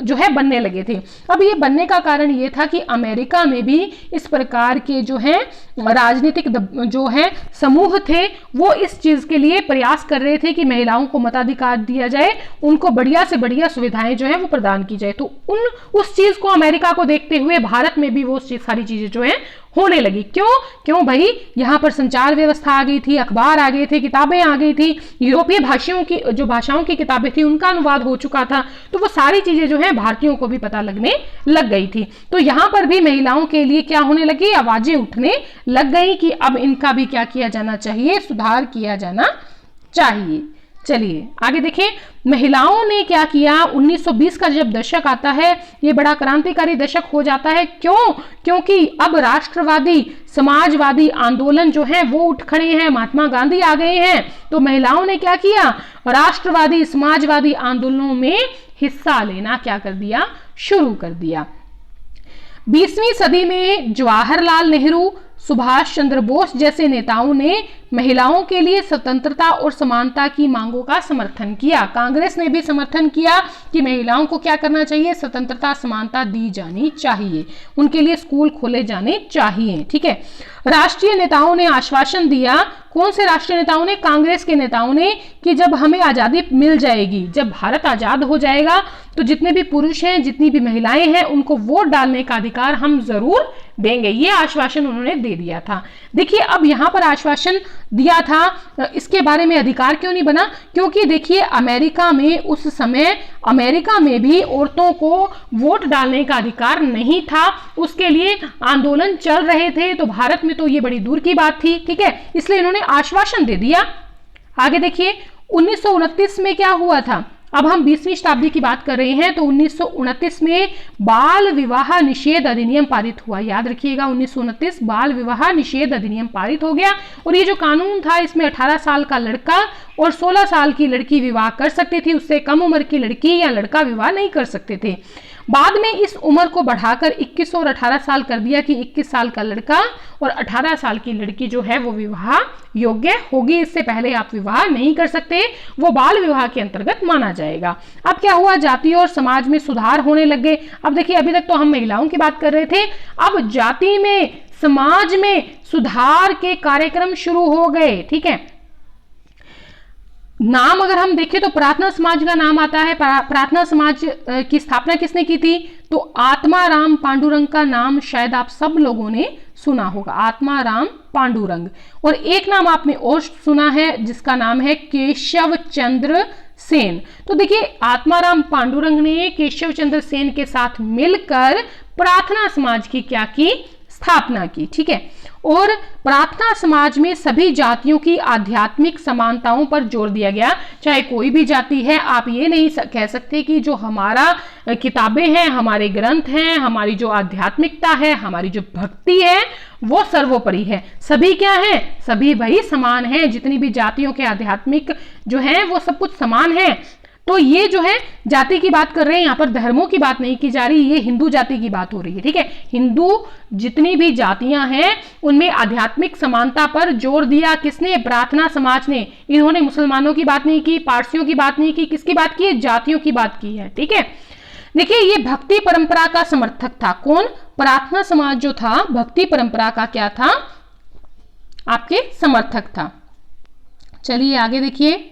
जो है बनने लगे थे। अब ये बनने का कारण ये था कि अमेरिका में भी इस प्रकार के जो है राजनीतिक जो है समूह थे, वो इस चीज के लिए प्रयास कर रहे थे कि महिलाओं को मताधिकार दिया जाए, उनको बढ़िया से बढ़िया सुविधाएं जो है वो प्रदान की जाए। तो उस चीज को, अमेरिका को देखते हुए भारत में भी वो सारी चीजें जो है होने लगी। क्यों भाई, यहाँ पर संचार व्यवस्था आ गई थी, अखबार आ गए थे, किताबें आ गई थी, यूरोपीय भाषाओं की किताबें थी उनका अनुवाद हो चुका था, तो वो सारी चीजें जो है भारतीयों को भी पता लगने लग गई थी। तो यहाँ पर भी महिलाओं के लिए क्या होने लगी, आवाजें उठने लग गई कि अब इनका भी क्या किया जाना चाहिए, सुधार किया जाना चाहिए। चलिए आगे देखें, महिलाओं ने क्या किया, 1920 का जब दशक आता है ये बड़ा क्रांतिकारी दशक हो जाता है। क्योंकि अब राष्ट्रवादी समाजवादी आंदोलन जो है वो उठ खड़े हैं, महात्मा गांधी आ गए हैं। तो महिलाओं ने क्या किया, राष्ट्रवादी समाजवादी आंदोलनों में हिस्सा लेना क्या कर दिया, शुरू कर दिया। 20वीं सदी में जवाहरलाल नेहरू, सुभाष चंद्र बोस जैसे नेताओं ने महिलाओं के लिए स्वतंत्रता और समानता की मांगों का समर्थन किया। कांग्रेस ने भी समर्थन किया कि महिलाओं को क्या करना चाहिए, स्वतंत्रता समानता दी जानी चाहिए, उनके लिए स्कूल खोले जाने चाहिए। ठीक है, राष्ट्रीय नेताओं ने आश्वासन दिया, कौन से राष्ट्रीय नेताओं ने, कांग्रेस के नेताओं ने, कि जब हमें आजादी मिल जाएगी, जब भारत आजाद हो जाएगा तो जितने भी पुरुष हैं, जितनी भी महिलाएं हैं, उनको वोट डालने का अधिकार हम जरूर देंगे। ये आश्वासन उन्होंने दे दिया था। देखिए, अब यहां पर आश्वासन दिया था, इसके बारे में अधिकार क्यों नहीं बना, क्योंकि देखिए अमेरिका में उस समय, अमेरिका में भी औरतों को वोट डालने का अधिकार नहीं था, उसके लिए आंदोलन चल रहे थे। तो भारत में तो ये बड़ी दूर की बात थी। ठीक है, इसलिए इन्होंने आश्वासन दे दिया। आगे देखिए, 1929 में क्या हुआ था, अब हम 20वीं शताब्दी की बात कर रहे हैं, तो 1929 में बाल विवाह निषेध अधिनियम पारित हुआ। याद रखिएगा, 1929 बाल विवाह निषेध अधिनियम पारित हो गया। और ये जो कानून था, इसमें 18 साल का लड़का और 16 साल की लड़की विवाह कर सकती थी, उससे कम उम्र की लड़की या लड़का विवाह नहीं कर सकते थे। बाद में इस उम्र को बढ़ाकर 21 और 18 साल कर दिया कि 21 साल का लड़का और 18 साल की लड़की जो है वो विवाह योग्य होगी, इससे पहले आप विवाह नहीं कर सकते, वो बाल विवाह के अंतर्गत माना जाएगा। अब क्या हुआ, जाति और समाज में सुधार होने लग गए। अब देखिए, अभी तक तो हम महिलाओं की बात कर रहे थे, अब जाति में, समाज में सुधार के कार्यक्रम शुरू हो गए। ठीक है, नाम अगर हम देखें तो प्रार्थना समाज का नाम आता है। प्रार्थना समाज की स्थापना किसने की थी, तो आत्माराम पांडुरंग का नाम शायद आप सब लोगों ने सुना होगा, आत्माराम पांडुरंग। और एक नाम आपने और सुना है जिसका नाम है केशव चंद्र सेन। तो देखिए आत्माराम पांडुरंग ने केशव चंद्र सेन के साथ मिलकर प्रार्थना समाज की क्या की, स्थापना की। ठीक है, और प्रार्थना समाज में सभी जातियों की आध्यात्मिक समानताओं पर जोर दिया गया। चाहे कोई भी जाति है, आप ये नहीं कह सकते कि जो हमारा किताबें हैं, हमारे ग्रंथ हैं, हमारी जो आध्यात्मिकता है, हमारी जो भक्ति है वो सर्वोपरि है। सभी क्या है, सभी भाई समान है। जितनी भी जातियों के आध्यात्मिक जो है वो सब कुछ समान है। तो ये जो है जाति की बात कर रहे हैं, यहाँ पर धर्मों की बात नहीं की जा रही, ये हिंदू जाति की बात हो रही है। ठीक है, हिंदू जितनी भी जातियां हैं उनमें आध्यात्मिक समानता पर जोर दिया। किसने, प्रार्थना समाज ने। इन्होंने मुसलमानों की बात नहीं की, पारसियों की बात नहीं की, किसकी बात की है, जातियों की बात की है। ठीक है, देखिए ये भक्ति परंपरा का समर्थक था। कौन, प्रार्थना समाज जो था भक्ति परंपरा का क्या था, आपके समर्थक था। चलिए आगे देखिए,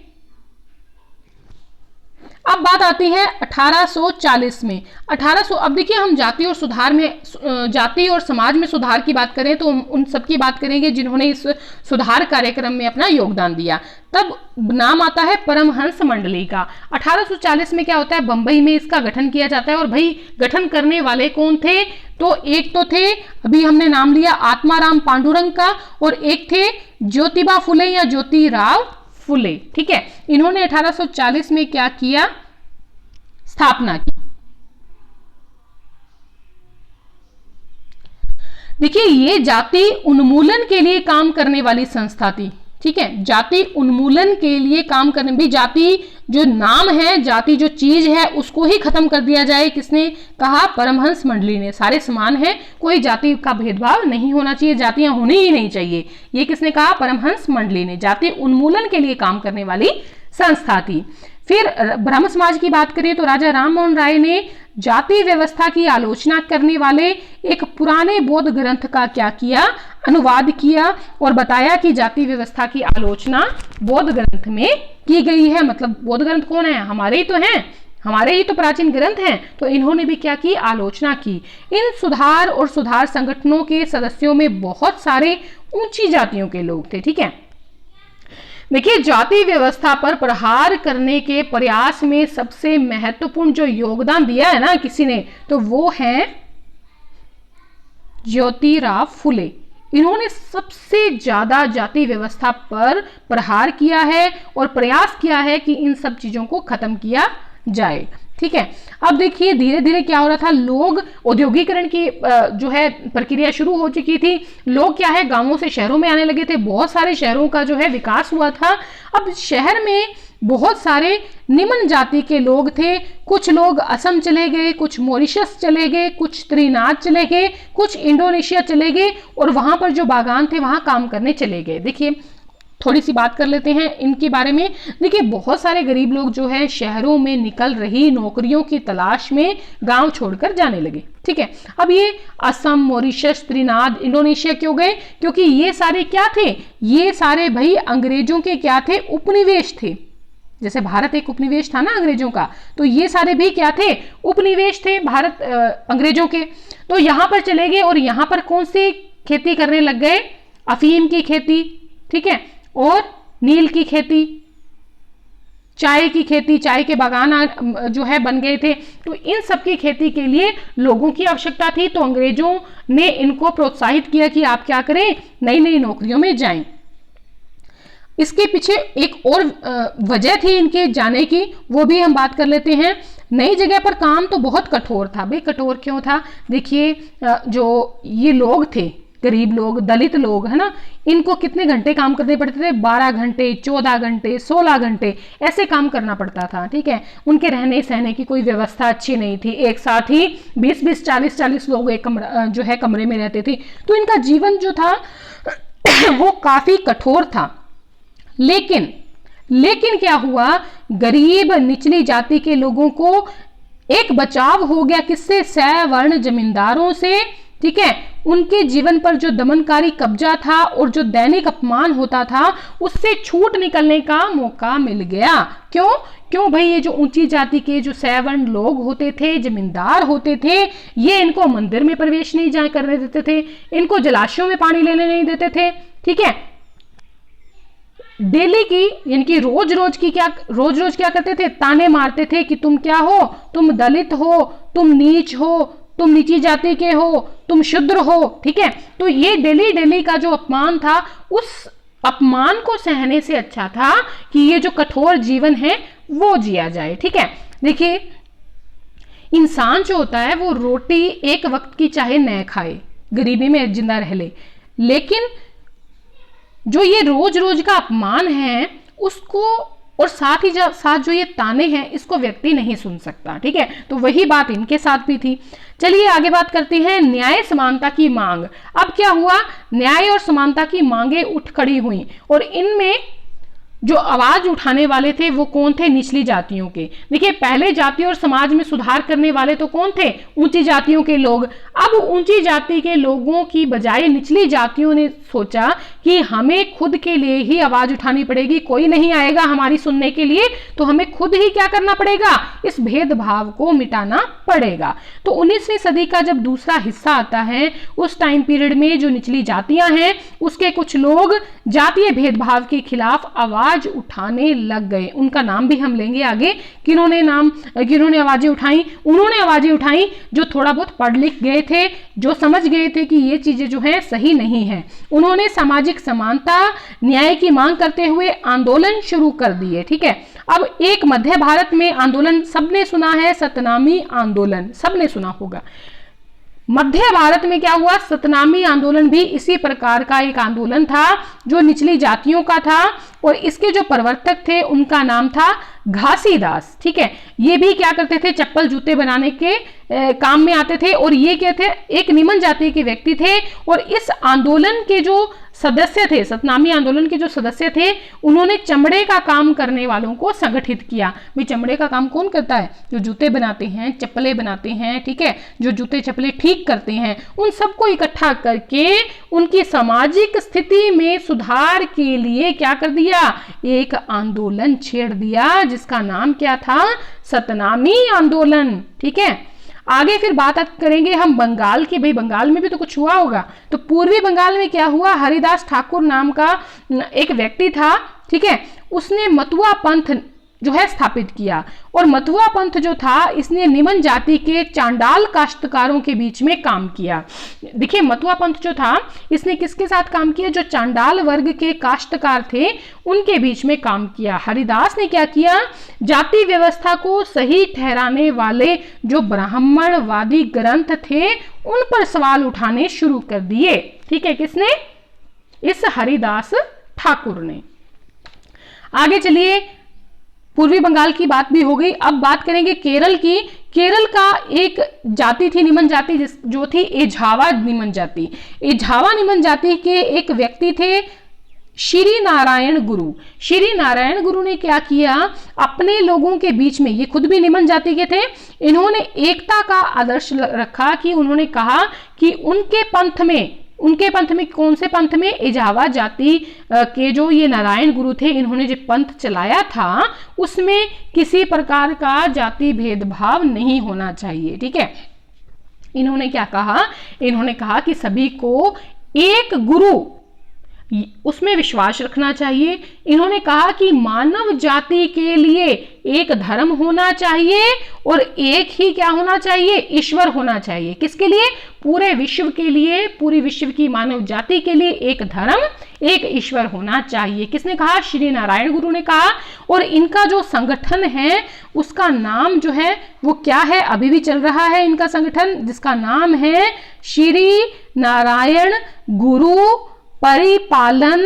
अब बात आती है 1840 में। 1800, अब देखिए हम जाति और सुधार में, जाति और समाज में सुधार की बात करें तो उन सब की बात करेंगे जिन्होंने इस सुधार कार्यक्रम में अपना योगदान दिया। तब नाम आता है परमहंस मंडली का। 1840 में क्या होता है, बंबई में इसका गठन किया जाता है। और भाई गठन करने वाले कौन थे, तो एक तो थे, अभी हमने नाम लिया आत्माराम पांडुरंग का, और एक थे ज्योतिबा फुले या ज्योतिराव फुले। ठीक है, इन्होंने 1840 में क्या किया, स्थापना की। देखिए ये जाति उन्मूलन के लिए काम करने वाली संस्था थी। ठीक है, जाति उन्मूलन के लिए काम करने, भी जाति जो नाम है, जाति जो चीज है उसको ही खत्म कर दिया जाए। किसने कहा, परमहंस मंडली ने। सारे समान है, कोई जाति का भेदभाव नहीं होना चाहिए, जातियां होनी ही नहीं चाहिए, ये किसने कहा, परमहंस मंडली ने। जाति उन्मूलन के लिए काम करने वाली संस्था थी। फिर ब्रह्म समाज की बात करें तो राजा राम मोहन राय ने जाति व्यवस्था की आलोचना करने वाले एक पुराने बौद्ध ग्रंथ का क्या किया, अनुवाद किया और बताया कि जाति व्यवस्था की आलोचना बौद्ध ग्रंथ में की गई है। मतलब बौद्ध ग्रंथ कौन है, हमारे ही तो हैं, हमारे ही तो प्राचीन ग्रंथ हैं। तो इन्होंने भी क्या की, आलोचना की। इन सुधार और सुधार संगठनों के सदस्यों में बहुत सारे ऊंची जातियों के लोग थे। ठीक है, देखिए जाति व्यवस्था पर प्रहार करने के प्रयास में सबसे महत्वपूर्ण जो योगदान दिया है ना किसी ने, तो वो है ज्योतिराव फुले। इन्होंने सबसे ज्यादा जाति व्यवस्था पर प्रहार किया है और प्रयास किया है कि इन सब चीजों को खत्म किया जाए। ठीक है, अब देखिए धीरे धीरे क्या हो रहा था, लोग औद्योगिकरण की जो है प्रक्रिया शुरू हो चुकी थी। लोग क्या है, गांवों से शहरों में आने लगे थे। बहुत सारे शहरों का जो है विकास हुआ था। अब शहर में बहुत सारे निम्न जाति के लोग थे। कुछ लोग असम चले गए, कुछ मॉरिशस चले गए, कुछ त्रिनाद चले गए, कुछ इंडोनेशिया चले गए और वहां पर जो बागान थे वहां काम करने चले गए। देखिए थोड़ी सी बात कर लेते हैं इनके बारे में। देखिए बहुत सारे गरीब लोग जो है शहरों में निकल रही नौकरियों की तलाश में गांव छोड़कर जाने लगे। ठीक है, अब ये असम, मॉरिशस, त्रिनाद, इंडोनेशिया क्यों गए, क्योंकि ये सारे क्या थे, ये सारे भाई अंग्रेजों के क्या थे, उपनिवेश थे। जैसे भारत एक उपनिवेश था ना अंग्रेजों का, तो ये सारे भी क्या थे, उपनिवेश थे भारत अंग्रेजों के। तो यहां पर चले गए और यहां पर कौन सी खेती करने लग गए, अफीम की खेती, ठीक है, और नील की खेती, चाय की खेती, चाय के बागान जो है बन गए थे। तो इन सब की खेती के लिए लोगों की आवश्यकता थी। तो अंग्रेजों ने इनको प्रोत्साहित किया कि आप क्या करें, नई नई नौकरियों में जाएं। इसके पीछे एक और वजह थी इनके जाने की, वो भी हम बात कर लेते हैं। नई जगह पर काम तो बहुत कठोर था। भाई कठोर क्यों था, देखिए जो ये लोग थे, गरीब लोग, दलित लोग, है ना, इनको कितने घंटे काम करने पड़ते थे, 12 घंटे, 14 घंटे, 16 घंटे ऐसे काम करना पड़ता था। ठीक है, उनके रहने सहने की कोई व्यवस्था अच्छी नहीं थी। एक साथ ही 20-20, 40-40 लोग एक कमरा जो है कमरे में रहते थे। तो इनका जीवन जो था वो काफी कठोर था। लेकिन क्या हुआ, गरीब निचली जाति के लोगों को एक बचाव हो गया, किससे, सवर्ण जमींदारों से। ठीक है, उनके जीवन पर जो दमनकारी कब्जा था और जो दैनिक अपमान होता था उससे छूट निकलने का मौका मिल गया। क्यों भाई, ये जो ऊंची जाति के जो सवर्ण लोग होते थे, जमींदार होते थे, ये इनको मंदिर में प्रवेश नहीं करने देते थे, इनको जलाशयों में पानी लेने नहीं देते थे। ठीक है, डेली की यानी कि रोज रोज क्या करते थे, ताने मारते थे कि तुम क्या हो, तुम दलित हो, तुम नीच हो, तुम नीची जाति के हो, तुम शूद्र हो। ठीक है, तो ये डेली डेली का जो अपमान था, उस अपमान को सहने से अच्छा था कि ये जो कठोर जीवन है वो जिया जाए। ठीक है, देखिए इंसान जो होता है वो रोटी एक वक्त की चाहे न खाए, गरीबी में जिंदा रह ले, लेकिन जो ये रोज रोज का अपमान है उसको, और साथ ही साथ जो ये ताने हैं, इसको व्यक्ति नहीं सुन सकता। ठीक है, तो वही बात इनके साथ भी थी। चलिए आगे बात करते हैं न्याय समानता की मांग। अब क्या हुआ, न्याय और समानता की मांगे उठ खड़ी हुई, और इनमें जो आवाज उठाने वाले थे वो कौन थे, निचली जातियों के। देखिए पहले जाति और समाज में सुधार करने वाले तो कौन थे, ऊंची जातियों के लोग। अब ऊंची जाति के लोगों की बजाय निचली जातियों ने सोचा कि हमें खुद के लिए ही आवाज उठानी पड़ेगी, कोई नहीं आएगा हमारी सुनने के लिए, तो हमें खुद ही क्या करना पड़ेगा, इस भेदभाव को मिटाना पड़ेगा। तो 19वीं सदी का जब दूसरा हिस्सा आता है, उस टाइम पीरियड में जो निचली जातियां हैं उसके कुछ लोग जातीय भेदभाव के खिलाफ आवाज उठाने लग गए। उनका नाम भी हम लेंगे आगे, किन्होंने आवाजें उठाई। उन्होंने आवाजें उठाई जो थोड़ा बहुत पढ़ लिख गए थे, जो समझ गए थे कि ये चीजें जो है सही नहीं है। उन्होंने सामाजिक समानता, न्याय की मांग करते हुए आंदोलन शुरू कर दिए। ठीक है, अब एक मध्य भारत में आंदोलन सबने सुना है, सतनामी आंदोलन सबने सुना होगा। मध्य भारत में क्या हुआ, सतनामी आंदोलन भी इसी प्रकार का एक आंदोलन था जो निचली जातियों का था, और इसके जो प्रवर्तक थे उनका नाम था घासीदास। ठीक है, ये भी क्या करते थे, चप्पल जूते बनाने के काम में आते थे, और ये क्या थे, एक निम्न जाति के व्यक्ति थे। और इस आंदोलन के जो सदस्य थे, सतनामी आंदोलन के जो सदस्य थे, उन्होंने चमड़े का काम करने वालों को संगठित किया। भाई चमड़े का काम कौन करता है, जो जूते बनाते हैं, चप्पलें बनाते हैं, ठीक है, जो जूते चप्पलें ठीक करते हैं, उन सबको इकट्ठा करके उनकी सामाजिक स्थिति में सुधार के लिए क्या कर दिया, एक आंदोलन छेड़ दिया, जिसका नाम क्या था, सतनामी आंदोलन। ठीक है, आगे फिर बात करेंगे हम बंगाल की। भाई बंगाल में भी तो कुछ हुआ होगा। तो पूर्वी बंगाल में क्या हुआ, हरिदास ठाकुर नाम का एक व्यक्ति था। ठीक है, उसने मतुआ पंथ जो है स्थापित किया, और मतुआ पंथ जो था इसने निम्न जाति के चांडाल काश्तकारों के बीच में काम किया। देखिए मतुआ पंथ जो था इसने किसके साथ काम किया, जो चांडाल वर्ग के काश्तकार थे उनके बीच में काम किया। हरिदास ने क्या किया, जाति व्यवस्था को सही ठहराने वाले जो ब्राह्मणवादी ग्रंथ थे उन पर सवाल उठाने शुरू कर दिए। ठीक है, किसने, इस हरिदास ठाकुर ने। आगे चलिए, पूर्वी बंगाल की बात भी हो गई। अब बात करेंगे केरल की। केरल का एक जाति थी, निम्न जाति, जो थी एझावा निम्न जाति। एझावा निम्न जाति के एक व्यक्ति थे श्री नारायण गुरु। श्री नारायण गुरु ने क्या किया, अपने लोगों के बीच में, ये खुद भी निम्न जाति के थे, इन्होंने एकता का आदर्श रखा कि उन्होंने कहा कि उनके पंथ में, कौन से पंथ में, एझावा जाति के जो ये नारायण गुरु थे, इन्होंने जो पंथ चलाया था उसमें किसी प्रकार का जाति भेदभाव नहीं होना चाहिए। ठीक है, इन्होंने क्या कहा, इन्होंने कहा कि सभी को एक गुरु उसमें विश्वास रखना चाहिए। इन्होंने कहा कि मानव जाति के लिए एक धर्म होना चाहिए और एक ही क्या होना चाहिए, ईश्वर होना चाहिए। किसके लिए, पूरे विश्व के लिए, पूरी विश्व की मानव जाति के लिए एक धर्म, एक ईश्वर होना चाहिए। किसने कहा, श्री नारायण गुरु ने कहा। और इनका जो संगठन है उसका नाम जो है वो क्या है, अभी भी चल रहा है इनका संगठन, जिसका नाम है श्री नारायण गुरु परिपालन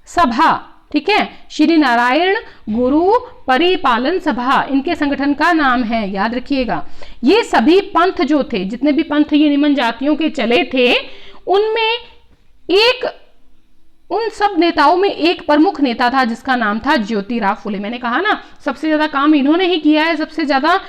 सभा। ठीक है, श्री नारायण गुरु परिपालन सभा इनके संगठन का नाम है, याद रखिएगा। ये सभी पंथ जो थे, जितने भी पंथ ये निम्न जातियों के चले थे, उनमें उन सब नेताओं में एक प्रमुख नेता था जिसका नाम था ज्योतिराव फुले। मैंने कहा ना सबसे ज्यादा काम इन्होंने ही किया है, सबसे ज्यादा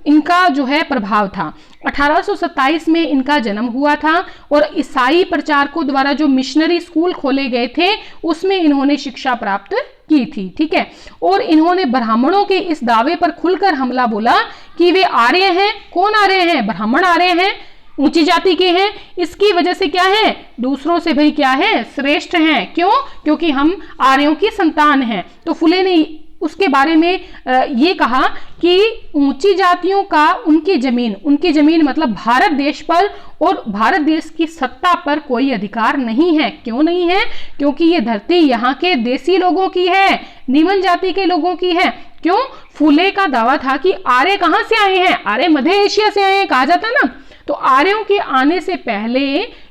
इनका जो है प्रभाव था। 1827 में इनका जन्म हुआ था और ईसाई प्रचारकों द्वारा जो मिशनरी स्कूल खोले गए थे उसमें इन्होंने शिक्षा प्राप्त की थी। ठीक है, और इन्होंने ब्राह्मणों के इस दावे पर खुलकर हमला बोला कि वे आर्य हैं। कौन आ रहे हैं, ब्राह्मण आ रहे हैं, ऊंची जाति के हैं, इसकी वजह से क्या है, दूसरों से भाई क्या है, श्रेष्ठ हैं। क्यों? क्योंकि हम आर्यों की संतान हैं। तो फुले ने उसके बारे में ये कहा कि ऊंची जातियों का उनकी जमीन मतलब भारत देश पर और भारत देश की सत्ता पर कोई अधिकार नहीं है। क्यों नहीं है? क्योंकि ये धरती यहाँ के देसी लोगों की है, निम्न जाति के लोगों की है। क्यों? फुले का दावा था कि आर्य कहाँ से आए हैं, आर्य मध्य एशिया से आए हैं कहा जाता है ना। तो आर्यों के आने से पहले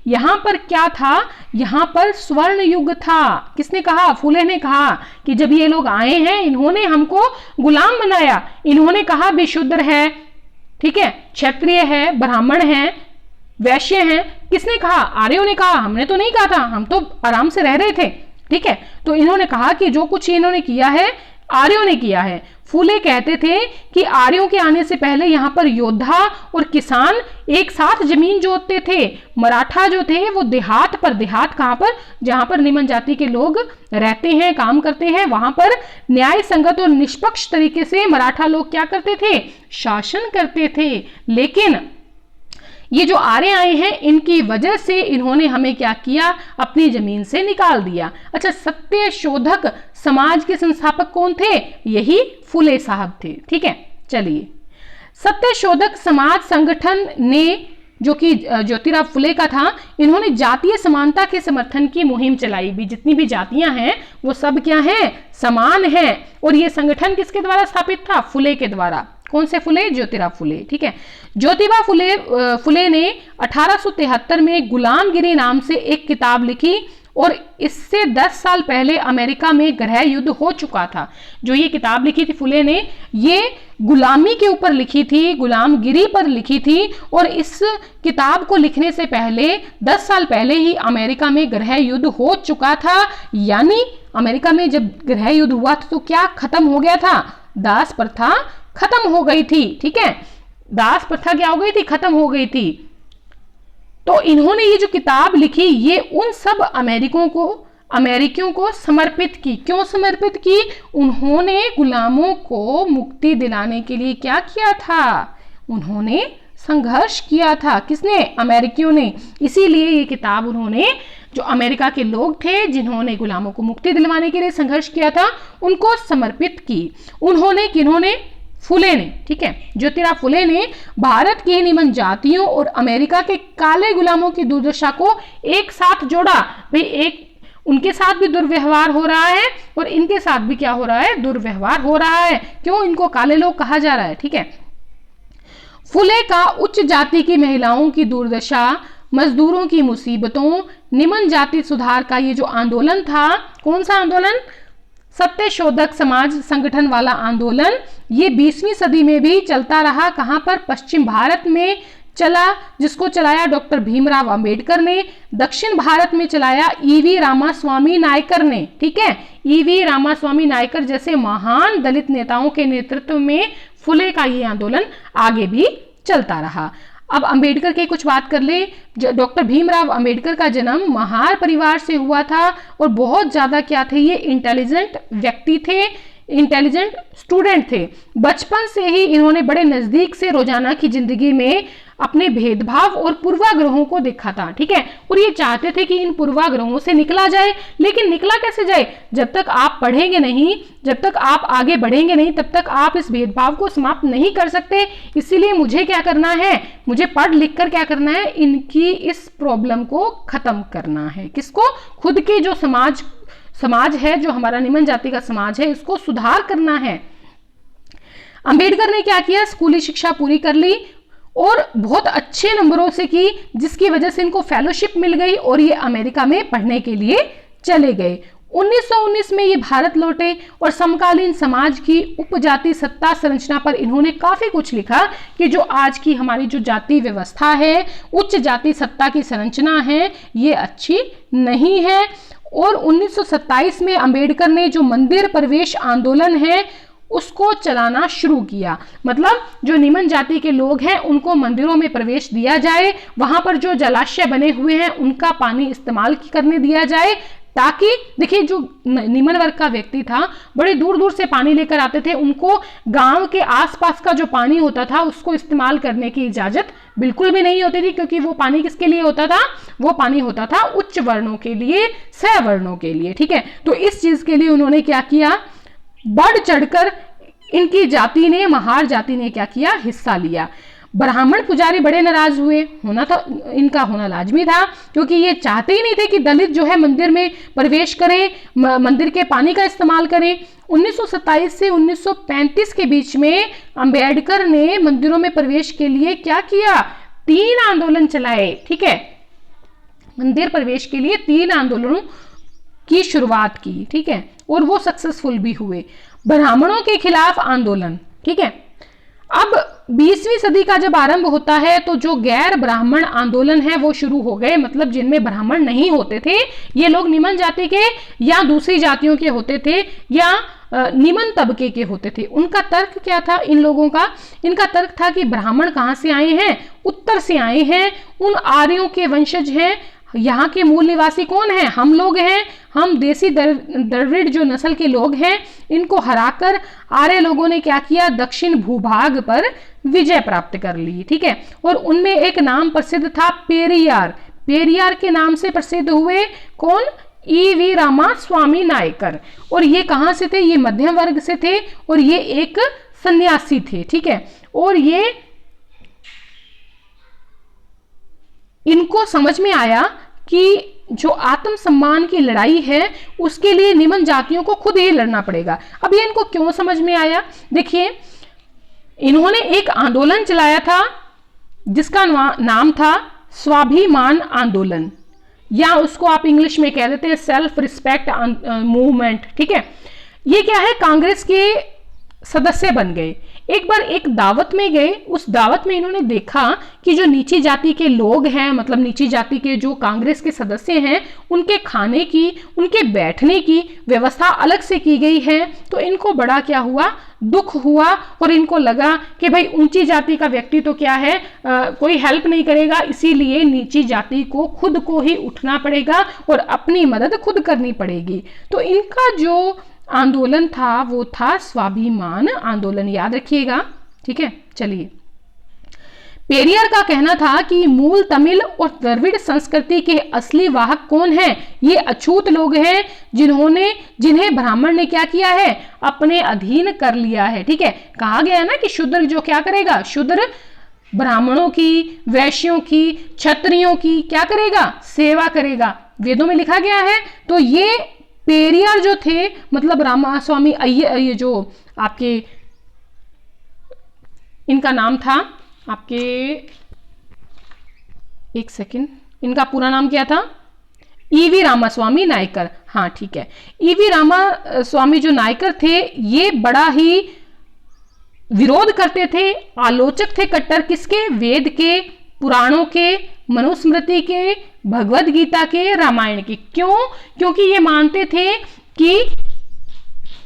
यहां पर क्या था, यहां पर स्वर्ण युग था। किसने कहा? फुले ने कहा कि जब ये लोग आए हैं इन्होंने हमको गुलाम बनाया, इन्होंने कहा भी शूद्र है, ठीक है, क्षत्रिय है, ब्राह्मण है, वैश्य हैं। किसने कहा? आर्यों ने कहा, हमने तो नहीं कहा था, हम तो आराम से रह रहे थे, ठीक है। तो इन्होंने कहा कि जो कुछ इन्होंने किया है आर्यों ने किया है। फुले कहते थे कि आर्यों के आने से पहले यहाँ पर योद्धा और किसान एक साथ जमीन जोतते थे। मराठा जो थे वो देहात कहाँ पर, जहां पर निम्न जाति के लोग रहते हैं, काम करते हैं, वहां पर न्याय संगत और निष्पक्ष तरीके से मराठा लोग क्या करते थे, शासन करते थे। लेकिन ये जो आर्य आए हैं इनकी वजह से इन्होंने हमें क्या किया, अपनी जमीन से निकाल दिया। अच्छा, सत्य शोधक समाज के संस्थापक कौन थे? यही फुले साहब थे, ठीक है। चलिए, सत्य शोधक समाज संगठन ने जो कि ज्योतिराव फुले का था, इन्होंने जातीय समानता के समर्थन की मुहिम चलाई भी। जितनी भी जातियां हैं वो सब क्या हैं, समान हैं। और ये संगठन किसके द्वारा स्थापित था? फुले के द्वारा। कौन से फुले? ज्योतिराव फुले, ठीक है। ज्योतिबा फुले ने 1873 में गुलामगिरी नाम से एक किताब लिखी और इससे 10 साल पहले अमेरिका में गृह युद्ध हो चुका था। जो ये किताब लिखी थी फुले ने, ये गुलामी के ऊपर लिखी थी, गुलामगिरी पर लिखी थी। और इस किताब को लिखने से पहले 10 साल पहले ही अमेरिका में गृह युद्ध हो चुका था। यानी अमेरिका में जब गृह युद्ध हुआ था तो क्या खत्म हो गया था? दास प्रथा खत्म हो गई थी, ठीक है। दास प्रथा क्या हो गई थी? खत्म हो गई थी। तो इन्होंने ये जो किताब लिखी ये उन सब अमेरिकियों को समर्पित की। क्यों समर्पित की? उन्होंने गुलामों को मुक्ति दिलाने के लिए क्या किया था? उन्होंने संघर्ष किया था। किसने? अमेरिकियों ने। इसीलिए ये किताब उन्होंने, जो अमेरिका के लोग थे जिन्होंने गुलामों को मुक्ति दिलवाने के लिए संघर्ष किया था, उनको समर्पित की। उन्होंने, किन्होंने? फुले ने, ठीक है। ज्योतिराव फुले ने भारत की निम्न जातियों और अमेरिका के काले गुलामों की दुर्दशा को एक साथ जोड़ा। भाई एक उनके साथ भी दुर्व्यवहार हो रहा है और इनके साथ भी क्या हो रहा है? दुर्व्यवहार हो रहा है। क्यों? इनको काले लोग कहा जा रहा है, ठीक है। फुले का उच्च जाति की महिलाओं की दुर्दशा, मजदूरों की मुसीबतों, निम्न जाति सुधार का ये जो आंदोलन था, कौन सा आंदोलन? सत्य शोधक समाज संगठन वाला आंदोलन, ये 20वीं सदी में भी चलता रहा। कहां पर? पश्चिम भारत में चला, जिसको चलाया डॉक्टर भीमराव अंबेडकर ने। दक्षिण भारत में चलाया ईवी रामास्वामी नायकर ने, ठीक है। ईवी रामास्वामी नायकर जैसे महान दलित नेताओं के नेतृत्व में फुले का ये आंदोलन आगे भी चलता रहा। अब अंबेडकर की कुछ बात कर ले। डॉक्टर भीमराव अंबेडकर का जन्म महार परिवार से हुआ था और बहुत ज्यादा क्या थे, ये इंटेलिजेंट व्यक्ति थे, इंटेलिजेंट स्टूडेंट थे। बचपन से ही इन्होंने बड़े नजदीक से रोजाना की जिंदगी में अपने भेदभाव और पूर्वाग्रहों को देखा था, ठीक है। और ये चाहते थे कि इन पूर्वाग्रहों से निकला जाए। लेकिन निकला कैसे जाए? जब तक आप पढ़ेंगे नहीं, जब तक आप आगे बढ़ेंगे नहीं, तब तक आप इस भेदभाव को समाप्त नहीं कर सकते। इसीलिए मुझे क्या करना है? मुझे पढ़ लिख कर क्या करना है? इनकी इस प्रॉब्लम को खत्म करना है। किसको? खुद के जो समाज है, जो हमारा निम्न जाति का समाज है, इसको सुधार करना है। अंबेडकर ने क्या किया? स्कूली शिक्षा पूरी कर ली और बहुत अच्छे नंबरों से की, जिसकी वजह से इनको फेलोशिप मिल गई और ये अमेरिका में पढ़ने के लिए चले गए। 1919 में ये भारत लौटे और समकालीन समाज की उपजाति सत्ता संरचना पर इन्होंने काफी कुछ लिखा कि जो आज की हमारी जो जाति व्यवस्था है, उच्च जाति सत्ता की संरचना है, ये अच्छी नहीं है। और 1927 में अंबेडकर ने जो मंदिर प्रवेश आंदोलन है उसको चलाना शुरू किया। मतलब जो निम्न जाति के लोग हैं उनको मंदिरों में प्रवेश दिया जाए, वहां पर जो जलाशय बने हुए हैं उनका पानी इस्तेमाल करने दिया जाए, ताकि देखिए जो निम्न वर्ग का व्यक्ति था बड़े दूर दूर से पानी लेकर आते थे, उनको गांव के आसपास का जो पानी होता था उसको इस्तेमाल करने की इजाजत बिल्कुल भी नहीं होती थी, क्योंकि वो पानी किसके लिए होता था, वो पानी होता था उच्च वर्णों के लिए, सवर्णों के लिए, ठीक है। तो इस चीज के लिए उन्होंने क्या किया, बढ़ चढ़कर इनकी जाति ने, महार जाति ने क्या किया, हिस्सा लिया। ब्राह्मण पुजारी बड़े नाराज हुए, होना था, इनका होना लाजमी था, क्योंकि ये चाहते ही नहीं थे कि दलित जो है मंदिर में प्रवेश करें, मंदिर के पानी का इस्तेमाल करें। 1927 से 1935 के बीच में अंबेडकर ने मंदिरों में प्रवेश के लिए क्या किया, 3 आंदोलन चलाए, ठीक है। मंदिर प्रवेश के लिए 3 आंदोलनों की शुरुआत की, ठीक है, और वो सक्सेसफुल भी हुए। ब्राह्मणों के खिलाफ आंदोलन, ठीक है। अब 20वीं सदी का जब आरंभ होता है तो जो गैर ब्राह्मण आंदोलन है वो शुरू हो गए, मतलब जिनमें ब्राह्मण नहीं होते थे, ये लोग निम्न जाति के या दूसरी जातियों के होते थे या निम्न तबके के होते थे। उनका तर्क क्या था इन लोगों का, इनका तर्क था कि ब्राह्मण कहाँ से आए हैं, उत्तर से आए हैं, उन आर्यों के वंशज हैं, यहाँ के मूल निवासी कौन है, हम लोग हैं, हम देसी द्रविड़ जो नस्ल के लोग हैं, इनको हराकर आर्य लोगों ने क्या किया, दक्षिण भूभाग पर विजय प्राप्त कर ली, ठीक है। और उनमें एक नाम प्रसिद्ध था पेरियार, पेरियार के नाम से प्रसिद्ध हुए कौन, E.V. रामास्वामी नायकर। और ये कहाँ से थे, ये मध्यम वर्ग से थे और ये एक सन्यासी थे, ठीक है। और ये इनको समझ में आया कि जो आत्मसम्मान की लड़ाई है उसके लिए निम्न जातियों को खुद ही लड़ना पड़ेगा। अब ये इनको क्यों समझ में आया, देखिए इन्होंने एक आंदोलन चलाया था जिसका नाम था स्वाभिमान आंदोलन, या उसको आप इंग्लिश में कह देते हैं सेल्फ रिस्पेक्ट मूवमेंट, ठीक है। ये क्या है, कांग्रेस के सदस्य बन गए। एक बार एक दावत में गए, उस दावत में इन्होंने देखा कि जो नीची जाति के लोग हैं, मतलब नीची जाति के जो कांग्रेस के सदस्य हैं, उनके खाने की, उनके बैठने की व्यवस्था अलग से की गई है। तो इनको बड़ा क्या हुआ, दुख हुआ, और इनको लगा कि भाई ऊंची जाति का व्यक्ति तो क्या है, कोई हेल्प नहीं करेगा, इसीलिए नीची जाति को खुद को ही उठना पड़ेगा और अपनी मदद खुद करनी पड़ेगी। तो इनका जो आंदोलन था वो था स्वाभिमान आंदोलन, याद रखिएगा, ठीक है। चलिए, पेरियार का कहना था कि मूल तमिल और द्रविड़ संस्कृति के असली वाहक कौन हैं, ये अछूत लोग हैं जिन्हें ब्राह्मण ने क्या किया है, अपने अधीन कर लिया है, ठीक है। कहा गया ना कि शूद्र जो क्या करेगा, शूद्र ब्राह्मणों की, वैश्यों की, क्षत्रियों की क्या करेगा, सेवा करेगा, वेदों में लिखा गया है। तो ये पेरियार जो थे, मतलब रामास्वामी अय्यर, ये जो आपके इनका नाम था, आपके एक सेकंड, इनका पूरा नाम क्या था, E.V. रामास्वामी नायकर, हाँ ठीक है। E.V. रामास्वामी जो नायकर थे, ये बड़ा ही विरोध करते थे, आलोचक थे कट्टर किसके, वेद के, पुराणों के, मनुस्मृति के, भगवद गीता के, रामायण की। क्यों, क्योंकि ये मानते थे कि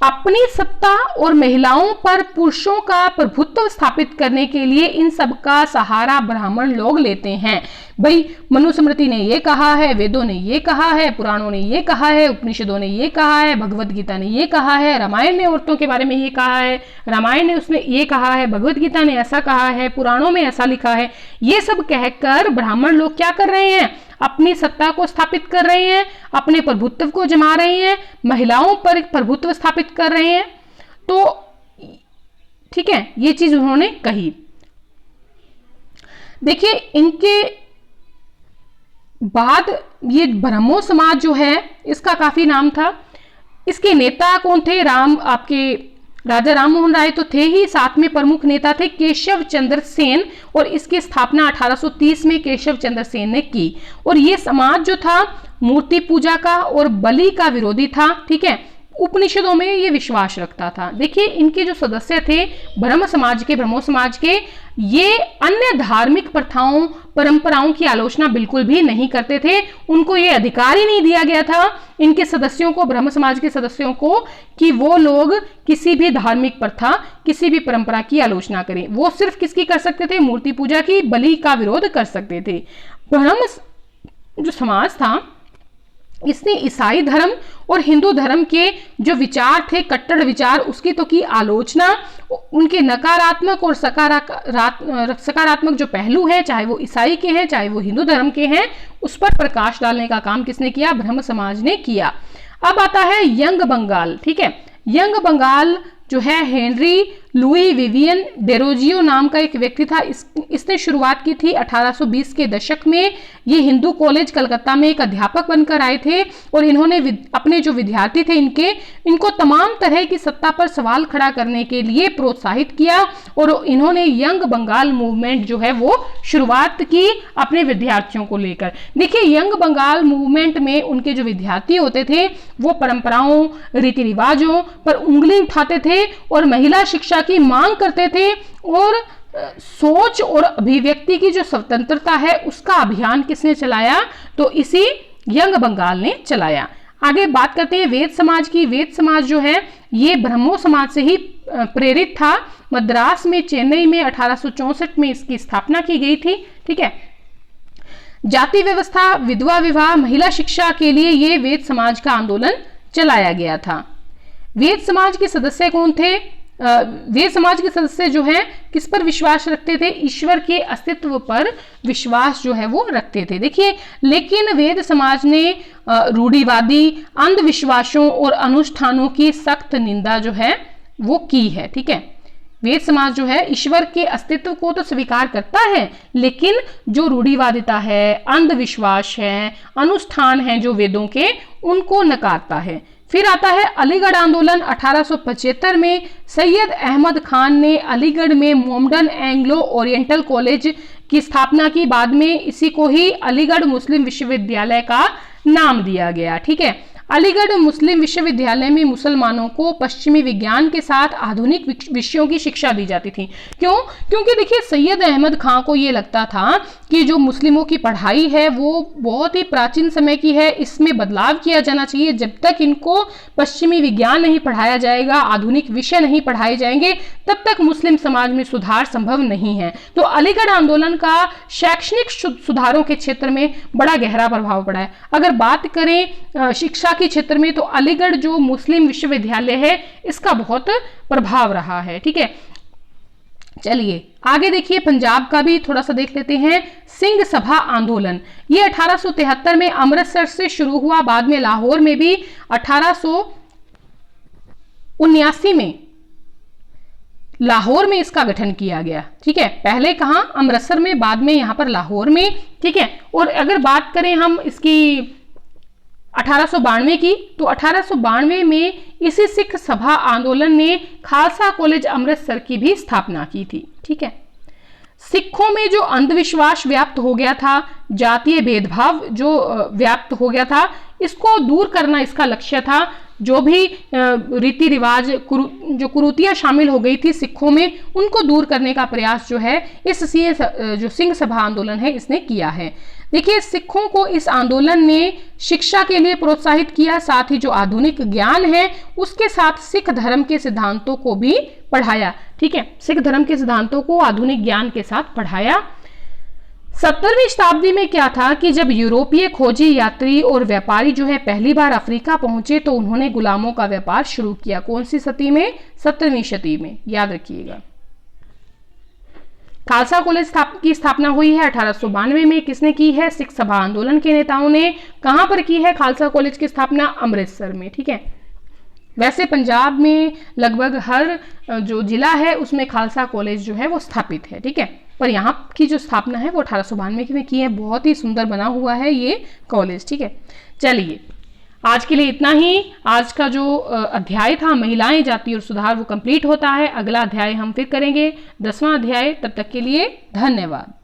अपनी सत्ता और महिलाओं पर पुरुषों का प्रभुत्व स्थापित करने के लिए इन सब का सहारा ब्राह्मण लोग लेते हैं। भाई मनुस्मृति ने ये कहा है, वेदों ने ये कहा है, पुराणों ने ये कहा है, उपनिषदों ने ये कहा है, भगवद गीता ने ये कहा है, रामायण ने औरतों के बारे में ये कहा है, रामायण ने उसने ये कहा है, भगवद गीता ने ऐसा कहा है, पुराणों में ऐसा लिखा है। ये सब कहकर ब्राह्मण लोग क्या कर रहे हैं, अपनी सत्ता को स्थापित कर रहे हैं, अपने प्रभुत्व को जमा रहे हैं, महिलाओं पर प्रभुत्व स्थापित कर रहे हैं। तो ठीक है, ये चीज उन्होंने कही। देखिए इनके बाद ये ब्रह्मो समाज जो है इसका काफी नाम था। इसके नेता कौन थे, आपके राजा राम मोहन राय तो थे ही, साथ में प्रमुख नेता थे केशव चंद्र सेन, और इसकी स्थापना 1830 में केशव चंद्र सेन ने की। और ये समाज जो था मूर्ति पूजा का और बलि का विरोधी था, ठीक है। उपनिषदों में ये विश्वास रखता था। देखिए इनके जो सदस्य थे ब्रह्मो समाज के, ये अन्य धार्मिक प्रथाओं परंपराओं की आलोचना बिल्कुल भी नहीं करते थे। उनको ये अधिकार ही नहीं दिया गया था इनके सदस्यों को, ब्रह्म समाज के सदस्यों को, कि वो लोग किसी भी धार्मिक प्रथा, किसी भी परंपरा की आलोचना करें। वो सिर्फ किसकी कर सकते थे, मूर्ति पूजा की, बलि का विरोध कर सकते थे। ब्रह्म जो समाज था इसने ईसाई धर्म और हिंदू धर्म के जो विचार थे, कट्टर विचार, उसकी तो की आलोचना। उनके नकारात्मक और सकारात्मक जो पहलू हैं, चाहे वो ईसाई के हैं चाहे वो हिंदू धर्म के हैं, उस पर प्रकाश डालने का काम किसने किया? ब्रह्म समाज ने किया। अब आता है यंग बंगाल। ठीक है, यंग बंगाल जो है हेनरी लुई विवियन डेरोजियो नाम का एक व्यक्ति था। इसने शुरुआत की थी 1820 के दशक में। ये हिंदू कॉलेज कलकत्ता में एक अध्यापक बनकर आए थे और इन्होंने अपने जो विद्यार्थी थे इनको तमाम तरह की सत्ता पर सवाल खड़ा करने के लिए प्रोत्साहित किया और इन्होंने यंग बंगाल मूवमेंट जो है वो शुरुआत की अपने विद्यार्थियों को लेकर। देखिए, यंग बंगाल मूवमेंट में उनके जो विद्यार्थी होते थे वो परंपराओं, रीति रिवाजों पर उंगली उठाते थे और महिला शिक्षा की मांग करते थे और सोच और अभिव्यक्ति की जो स्वतंत्रता है उसका अभियान किसने चलाया? तो इसी यंग बंगाल ने चलाया। आगे बात करते हैं वेद समाज की। वेद समाज जो है ये ब्रह्मो समाज से ही प्रेरित था। मद्रास में, चेन्नई में 1864 में इसकी स्थापना की गई थी। ठीक है, जाति व्यवस्था, विधवा विवाह, महिला शिक्षा के लिए ये वेद समाज का आंदोलन चलाया गया था। वेद समाज के सदस्य कौन थे? वेद समाज के सदस्य जो हैं किस पर विश्वास रखते थे? ईश्वर के अस्तित्व पर विश्वास जो है वो रखते थे। देखिए, लेकिन वेद समाज ने रूढ़िवादी अंधविश्वासों और अनुष्ठानों की सख्त निंदा जो है वो की है। ठीक है, वेद समाज जो है ईश्वर के अस्तित्व को तो स्वीकार करता है, लेकिन जो रूढ़िवादिता है, अंधविश्वास है, अनुष्ठान है जो वेदों के, उनको नकारता है। फिर आता है अलीगढ़ आंदोलन। 1875 में सैयद अहमद खान ने अलीगढ़ में मोमडन एंग्लो ओरिएंटल कॉलेज की स्थापना की। बाद में इसी को ही अलीगढ़ मुस्लिम विश्वविद्यालय का नाम दिया गया। ठीक है, अलीगढ़ मुस्लिम विश्वविद्यालय में मुसलमानों को पश्चिमी विज्ञान के साथ आधुनिक विषयों की शिक्षा दी जाती थी। क्यों? क्योंकि देखिए, सैयद अहमद खां को ये लगता था कि जो मुस्लिमों की पढ़ाई है वो बहुत ही प्राचीन समय की है, इसमें बदलाव किया जाना चाहिए। जब तक इनको पश्चिमी विज्ञान नहीं पढ़ाया जाएगा, आधुनिक विषय नहीं पढ़ाए जाएंगे, तब तक मुस्लिम समाज में सुधार संभव नहीं है। तो अलीगढ़ आंदोलन का शैक्षणिक सुधारों के क्षेत्र में बड़ा गहरा प्रभाव पड़ा है। अगर बात करें शिक्षा के क्षेत्र में, तो अलीगढ़ जो मुस्लिम विश्वविद्यालय है इसका बहुत प्रभाव रहा है। ठीक है, चलिए आगे देखिए, पंजाब का भी थोड़ा सा देख लेते हैं। सिंह सभा आंदोलन, ये 1873 में अमृतसर से शुरू हुआ, बाद में लाहौर में भी 1879 में लाहौर में इसका गठन किया गया। ठीक है, पहले कहां? अमृतसर में, बाद में यहां पर लाहौर में। ठीक है, और अगर बात करें हम इसकी 1892 की, तो 1892 में इसी सिख सभा आंदोलन ने खालसा कॉलेज अमृतसर की भी स्थापना की थी। ठीक है, सिखों में जो अंधविश्वास व्याप्त हो गया था, जातीय भेदभाव जो व्याप्त हो गया था, इसको दूर करना इसका लक्ष्य था। जो भी रीति रिवाज, जो कुरीतियां शामिल हो गई थी सिखों में, उनको दूर करने का प्रयास जो है इससे जो सिंह सभा आंदोलन है इसने किया है। देखिए, सिखों को इस आंदोलन ने शिक्षा के लिए प्रोत्साहित किया, साथ ही जो आधुनिक ज्ञान है उसके साथ सिख धर्म के सिद्धांतों को भी पढ़ाया। ठीक है, सिख धर्म के सिद्धांतों को आधुनिक ज्ञान के साथ पढ़ाया। 17वीं शताब्दी में क्या था कि जब यूरोपीय खोजी यात्री और व्यापारी जो है पहली बार अफ्रीका पहुंचे, तो उन्होंने गुलामों का व्यापार शुरू किया। कौन सी सदी में? 17वीं शताब्दी में, याद रखिएगा। खालसा कॉलेज की स्थापना हुई है 1892 में। किसने की है? सिख सभा आंदोलन के नेताओं ने। कहां पर की है खालसा कॉलेज की स्थापना? अमृतसर में। ठीक है, वैसे पंजाब में लगभग हर जो जिला है उसमें खालसा कॉलेज जो है वो स्थापित है। ठीक है, पर यहाँ की जो स्थापना है वो 1892 में की है। बहुत ही सुंदर बना हुआ है ये कॉलेज। ठीक है, चलिए आज के लिए इतना ही। आज का जो अध्याय था महिलाएं, जाति और सुधार, वो कंप्लीट होता है। अगला अध्याय हम फिर करेंगे 10वां अध्याय। तब तक के लिए धन्यवाद।